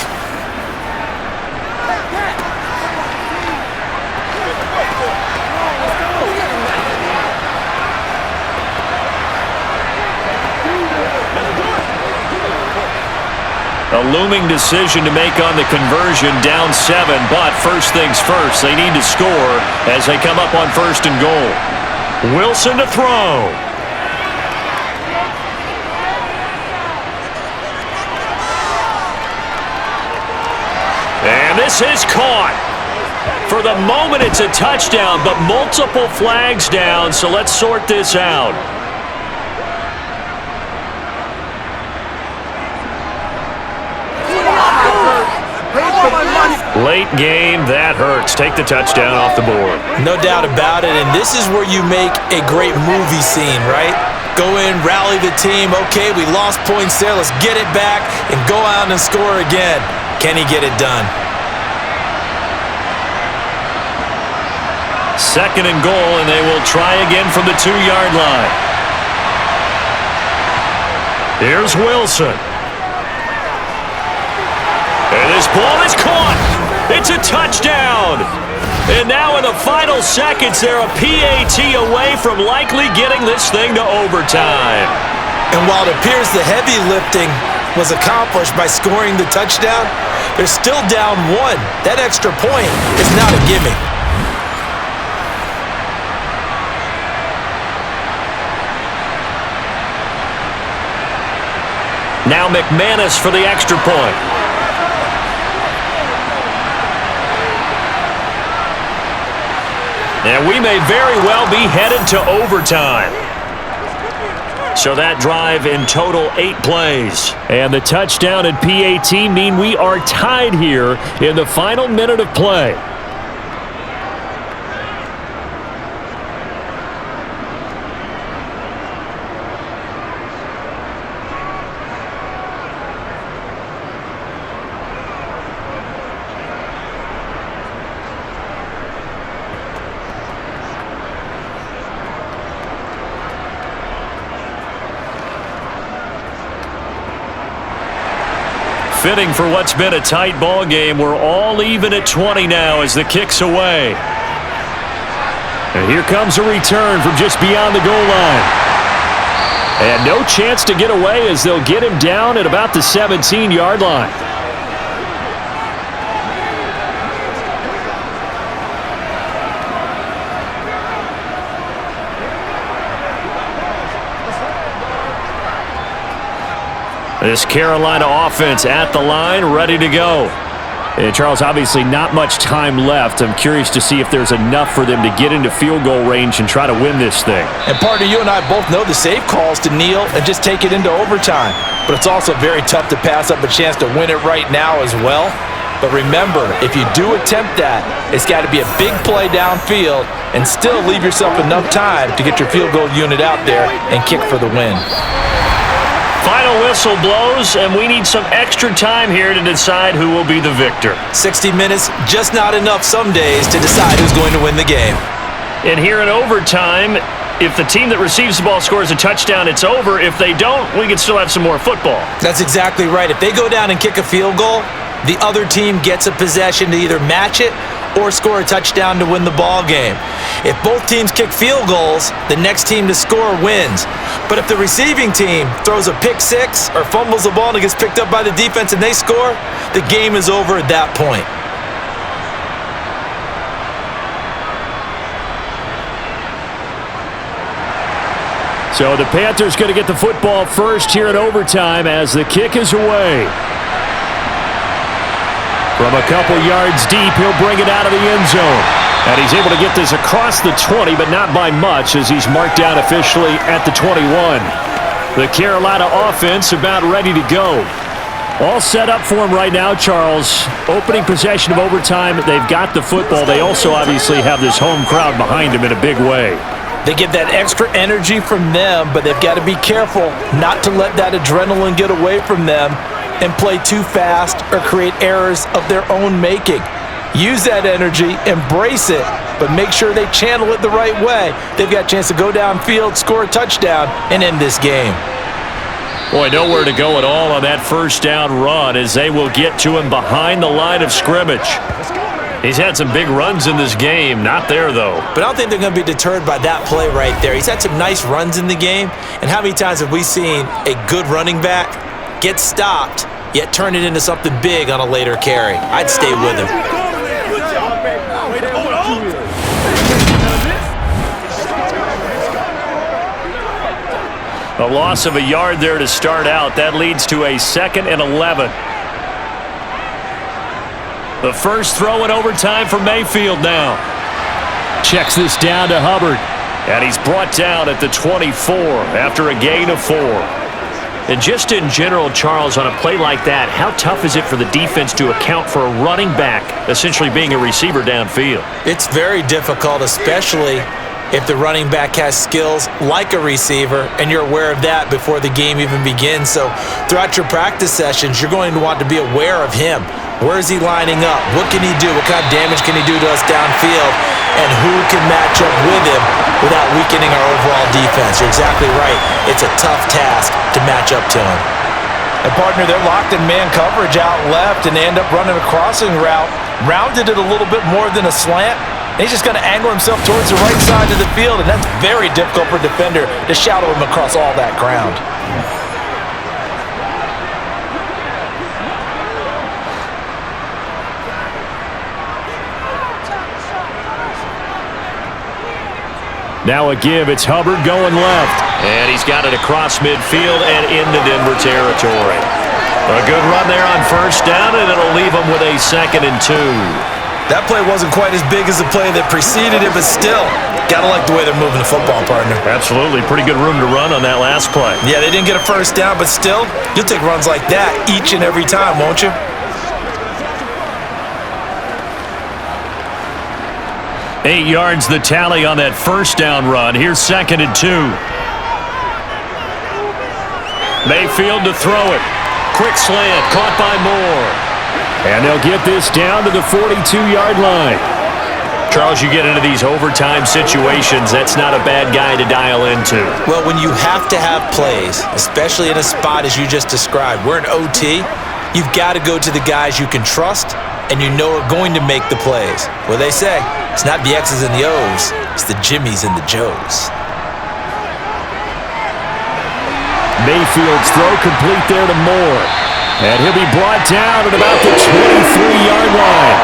A looming decision to make on the conversion, down 7, but first things first, they need to score as they come up on 1st and goal. Wilson to throw. And this is caught. For the moment, it's a touchdown, but multiple flags down, so let's sort this out. Late game, that hurts. Take the touchdown off the board. No doubt about it, and this is where you make a great movie scene, right? Go in, rally the team. Okay, we lost points there. Let's get it back and go out and score again. Can he get it done? 2nd and goal, and they will try again from the 2-yard line. Here's Wilson. And this ball is caught. It's a touchdown. And now in the final seconds, they're a PAT away from likely getting this thing to overtime. And while it appears the heavy lifting was accomplished by scoring the touchdown, they're still down 1. That extra point is not a gimme. Now McManus for the extra point. And we may very well be headed to overtime. So that drive in total 8 plays. And the touchdown and PAT mean we are tied here in the final minute of play. Fitting for what's been a tight ball game. We're all even at 20 now as the kick's away. And here comes a return from just beyond the goal line. And no chance to get away as they'll get him down at about the 17-yard line. This Carolina offense at the line, ready to go. And Charles, obviously not much time left. I'm curious to see if there's enough for them to get into field goal range and try to win this thing. And partner, you and I both know the safe calls to kneel and just take it into overtime. But it's also very tough to pass up a chance to win it right now as well. But remember, if you do attempt that, it's got to be a big play downfield and still leave yourself enough time to get your field goal unit out there and kick for the win. Final whistle blows, and we need some extra time here to decide who will be the victor. 60 minutes, just not enough some days to decide who's going to win the game. And here in overtime, if the team that receives the ball scores a touchdown, it's over. If they don't, we can still have some more football. That's exactly right. If they go down and kick a field goal, the other team gets a possession to either match it or score a touchdown to win the ball game. If both teams kick field goals, the next team to score wins. But if the receiving team throws a pick six or fumbles the ball and it gets picked up by the defense and they score, the game is over at that point. So the Panthers going to get the football first here in overtime as the kick is away. From a couple yards deep, he'll bring it out of the end zone. And he's able to get this across the 20, but not by much as he's marked down officially at the 21. The Carolina offense about ready to go. All set up for him right now, Charles. Opening possession of overtime, they've got the football. They also obviously have this home crowd behind them in a big way. They get that extra energy from them, but they've got to be careful not to let that adrenaline get away from them and play too fast or create errors of their own making. Use that energy, embrace it, but make sure they channel it the right way. They've got a chance to go downfield, score a touchdown, and end this game. Boy, nowhere to go at all on that first down run as they will get to him behind the line of scrimmage. He's had some big runs in this game. Not there, though. But I don't think they're going to be deterred by that play right there. He's had some nice runs in the game. And how many times have we seen a good running back get stopped, yet turn it into something big on a later carry? I'd stay with him. A loss of a yard there to start out. That leads to a 2nd and 11. The first throw in overtime for Mayfield now. Checks this down to Hubbard. And he's brought down at the 24 after a gain of 4. And just in general, Charles, on a play like that, how tough is it for the defense to account for a running back essentially being a receiver downfield? It's very difficult, especially if the running back has skills like a receiver and you're aware of that before the game even begins. So throughout your practice sessions, you're going to want to be aware of him. Where is he lining up? What can he do? What kind of damage can he do to us downfield? And who can match up with him without weakening our overall defense? You're exactly right. It's a tough task to match up to him. And partner, they're locked in man coverage out left and they end up running a crossing route rounded it a little bit more than a slant. And he's just going to angle himself towards the right side of the field, and that's very difficult for a defender to shadow him across all that ground. Now a give. It's Hubbard going left. And he's got it across midfield and into Denver territory. A good run there on first down, and it'll leave him with a 2nd and 2. That play wasn't quite as big as the play that preceded it, but still, gotta like the way they're moving the football, partner. Absolutely. Pretty good room to run on that last play. Yeah, they didn't get a first down, but still, you'll take runs like that each and every time, won't you? 8 yards the tally on that first down run. Here's 2nd and 2. Mayfield to throw it. Quick slant, caught by Moore. And they'll get this down to the 42-yard line. Charles, you get into these overtime situations, that's not a bad guy to dial into. Well, when you have to have plays, especially in a spot as you just described, we're in OT, you've got to go to the guys you can trust and you know are going to make the plays. Well, they say, it's not the X's and the O's, it's the Jimmies and the Joes. Mayfield's throw complete there to Moore. And he'll be brought down at about the 23-yard line.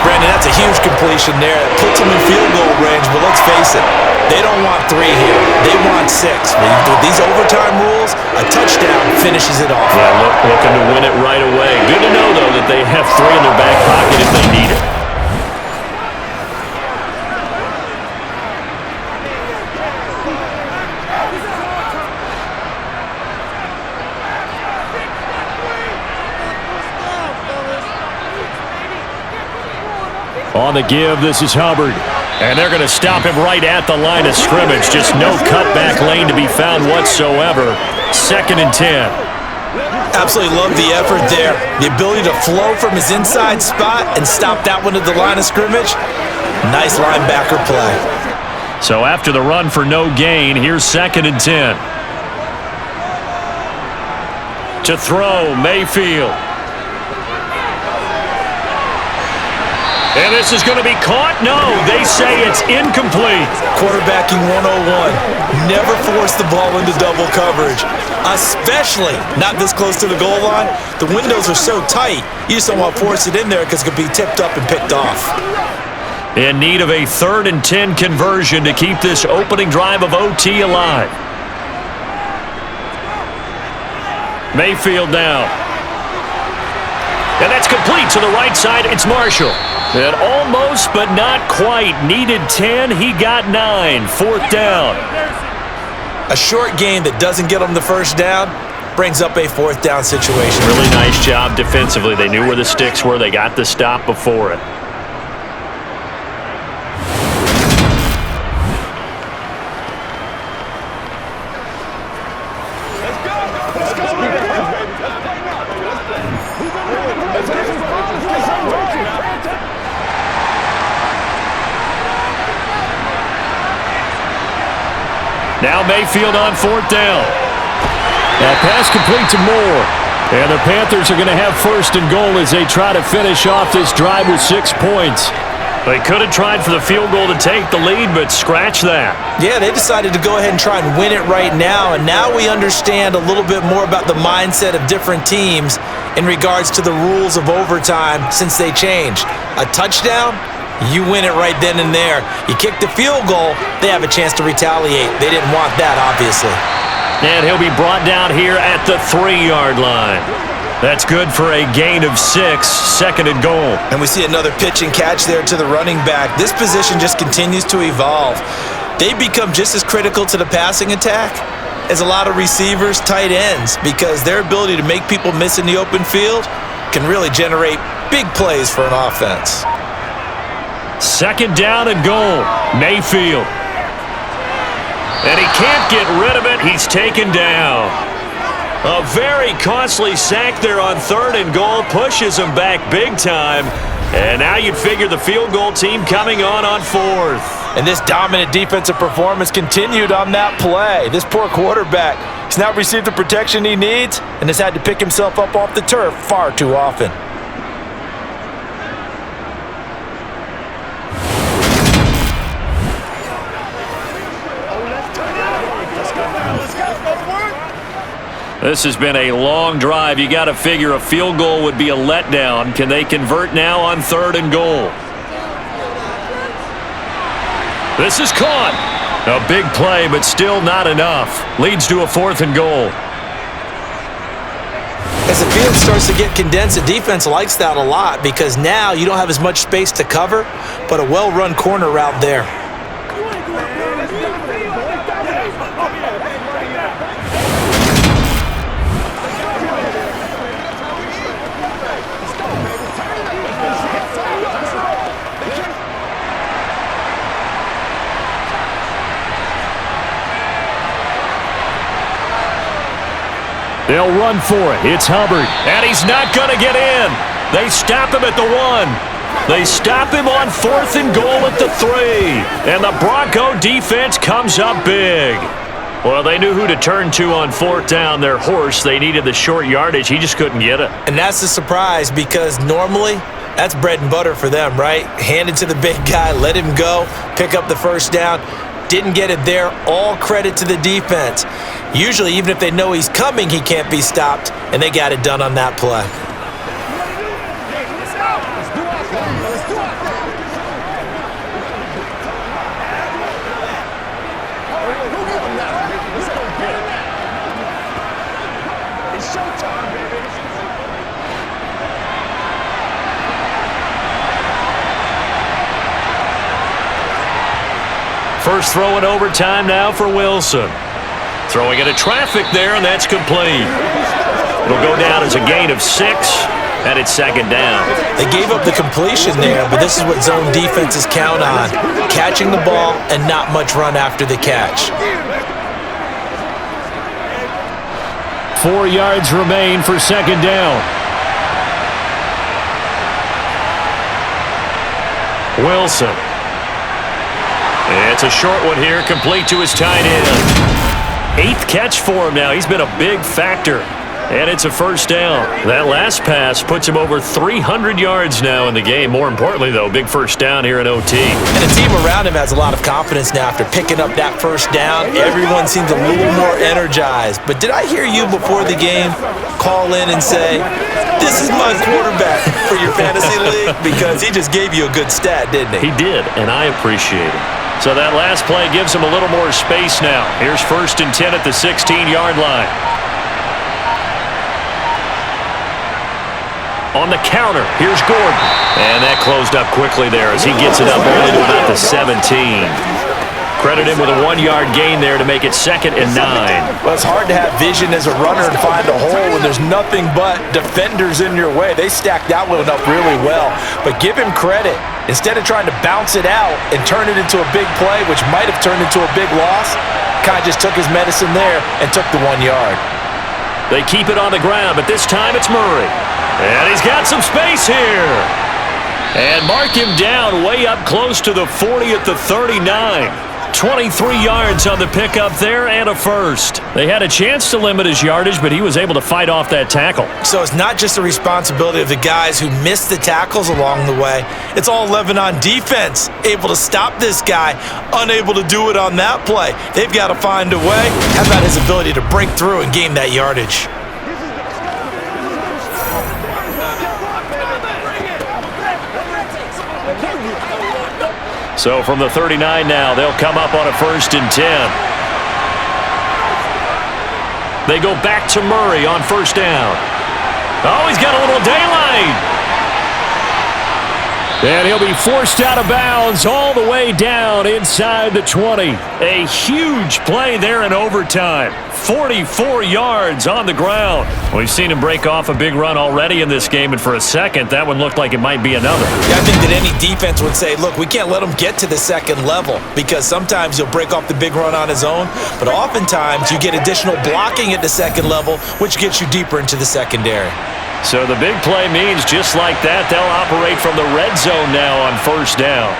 Brandon, that's a huge completion there. It puts them in field goal range, but let's face it, they don't want 3 here. They want 6. With these overtime rules, a touchdown finishes it off. Yeah, looking to win it right away. Good to know, though, that they have 3 in their back pocket if they need it. On the give, this is Hubbard. And they're going to stop him right at the line of scrimmage. Just no cutback lane to be found whatsoever. 2nd and 10. Absolutely love the effort there. The ability to flow from his inside spot and stop that one at the line of scrimmage. Nice linebacker play. So after the run for no gain, here's 2nd and 10. To throw, Mayfield. And this is going to be caught? No, they say it's incomplete. Quarterbacking 101. Never force the ball into double coverage, especially not this close to the goal line. The windows are so tight, you just don't want to force it in there because it could be tipped up and picked off. In need of a 3rd and 10 conversion to keep this opening drive of OT alive. Mayfield now. And that's complete to the right side. It's Marshall. And almost, but not quite. Needed 10. He got 9. 4th down. A short gain that doesn't get them the first down brings up a 4th down situation. Really nice job defensively. They knew where the sticks were. They got the stop before it. Now Mayfield on 4th down. That pass complete to Moore. And the Panthers are going to have 1st and goal as they try to finish off this drive with 6 points. They could have tried for the field goal to take the lead, but scratch that. Yeah, they decided to go ahead and try and win it right now, and now we understand a little bit more about the mindset of different teams in regards to the rules of overtime since they changed. A touchdown? You win it right then and there. You kick the field goal, they have a chance to retaliate. They didn't want that, obviously. And he'll be brought down here at the 3-yard line. That's good for a gain of 6, 2nd and goal. And we see another pitch and catch there to the running back. This position just continues to evolve. They become just as critical to the passing attack as a lot of receivers, tight ends, because their ability to make people miss in the open field can really generate big plays for an offense. 2nd down and goal. Mayfield. And he can't get rid of it. He's taken down. A very costly sack there on 3rd and goal. Pushes him back big time. And now you'd figure the field goal team coming on 4th. And this dominant defensive performance continued on that play. This poor quarterback has not received the protection he needs and has had to pick himself up off the turf far too often. This has been a long drive. You got to figure a field goal would be a letdown. Can they convert now on 3rd and goal? This is caught. A big play, but still not enough. Leads to a 4th and goal. As the field starts to get condensed, the defense likes that a lot because now you don't have as much space to cover, but a well-run corner route there. They'll run for it. It's Hubbard. And he's not going to get in. They stop him at the 1. They stop him on 4th and goal at the 3. And the Bronco defense comes up big. Well, they knew who to turn to on 4th down. Their horse. They needed the short yardage. He just couldn't get it. And that's a surprise because normally that's bread and butter for them, right? Hand it to the big guy, let him go, pick up the first down. Didn't get it there. All credit to the defense. Usually, even if they know he's coming, he can't be stopped, and they got it done on that play. It's showtime, baby. First throw in overtime now for Wilson. Throwing into traffic there, and that's complete. It'll go down as a gain of 6, and it's 2nd down. They gave up the completion there, but this is what zone defenses count on. Catching the ball and not much run after the catch. 4 yards remain for 2nd down. Wilson. It's a short one here, complete to his tight end. 8th catch for him now. He's been a big factor. And it's a first down. That last pass puts him over 300 yards now in the game. More importantly, though, big first down here in OT. And the team around him has a lot of confidence now after picking up that first down. Everyone seems a little more energized. But did I hear you before the game call in and say, this is my quarterback for your fantasy league? Because he just gave you a good stat, didn't he? He did, and I appreciate it. So that last play gives him a little more space now. Here's 1st and 10 at the 16-yard line. On the counter, here's Gordon. And that closed up quickly there as he gets it up only to about the 17. Credit him with a 1-yard gain there to make it 2nd and 9. Well, it's hard to have vision as a runner and find a hole when there's nothing but defenders in your way. They stacked that one up really well. But give him credit. Instead of trying to bounce it out and turn it into a big play, which might have turned into a big loss, kind of just took his medicine there and took the 1 yard. They keep it on the ground, but this time it's Murray. And he's got some space here. And mark him down way up close to the 40 at the 39. 23 yards on the pickup there and a first. They had a chance to limit his yardage, but he was able to fight off that tackle. So it's not just the responsibility of the guys who missed the tackles along the way. It's all 11 on defense, able to stop this guy, unable to do it on that play. They've got to find a way. How about his ability to break through and gain that yardage? So from the 39 now, they'll come up on a 1st and 10. They go back to Murray on 1st down. Oh, he's got a little daylight. And he'll be forced out of bounds all the way down inside the 20. A huge play there in overtime. 44 yards on the ground. We've seen him break off a big run already in this game, and for a second, that one looked like it might be another. Yeah, I think that any defense would say, look, we can't let him get to the second level because sometimes he'll break off the big run on his own, but oftentimes you get additional blocking at the second level, which gets you deeper into the secondary. So the big play means just like that, they'll operate from the red zone now on 1st down.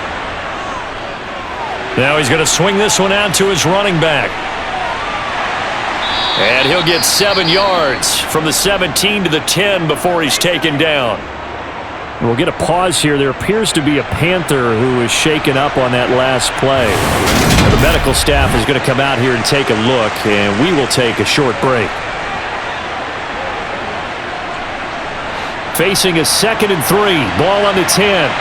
Now he's going to swing this one out to his running back. And he'll get 7 yards from the 17 to the 10 before he's taken down. We'll get a pause here. There appears to be a Panther who is shaken up on that last play. And the medical staff is going to come out here and take a look, and we will take a short break. Facing a 2nd and 3. Ball on the 10.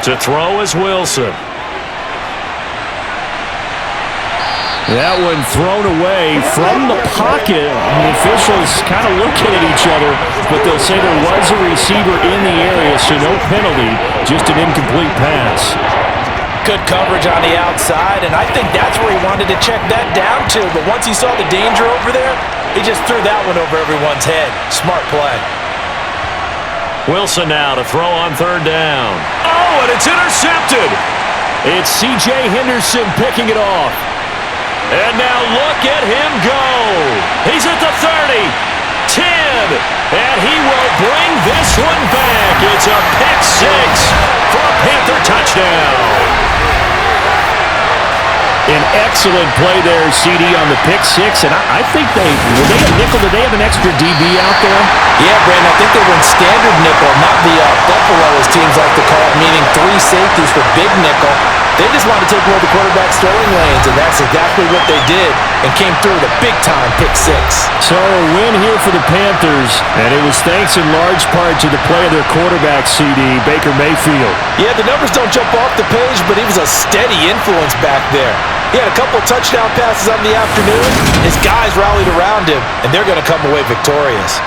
To throw is Wilson. That one thrown away from the pocket. The officials kind of looking at each other, but they'll say there was a receiver in the area, so no penalty, just an incomplete pass. Good coverage on the outside, and I think that's where he wanted to check that down to, but once he saw the danger over there, he just threw that one over everyone's head. Smart play. Wilson now to throw on 3rd down. Oh, and it's intercepted. It's C.J. Henderson picking it off. And now look at him go. He's at the 30, 10, and he will bring this one back. It's a pick 6 for a Panther touchdown. An excellent play there, CD, on the pick 6, and I think were they a nickel? Did they have an extra DB out there? Yeah, Brandon, I think they were in standard nickel, not the Buffalo, as teams like to call it, meaning 3 safeties for big nickel. They just wanted to take away the quarterback's throwing lanes, and that's exactly what they did, and came through with a big-time pick 6. So a win here for the Panthers, and it was thanks in large part to the play of their quarterback, CD, Baker Mayfield. Yeah, the numbers don't jump off the page, but he was a steady influence back there. He had a couple of touchdown passes on the afternoon. His guys rallied around him, and they're going to come away victorious.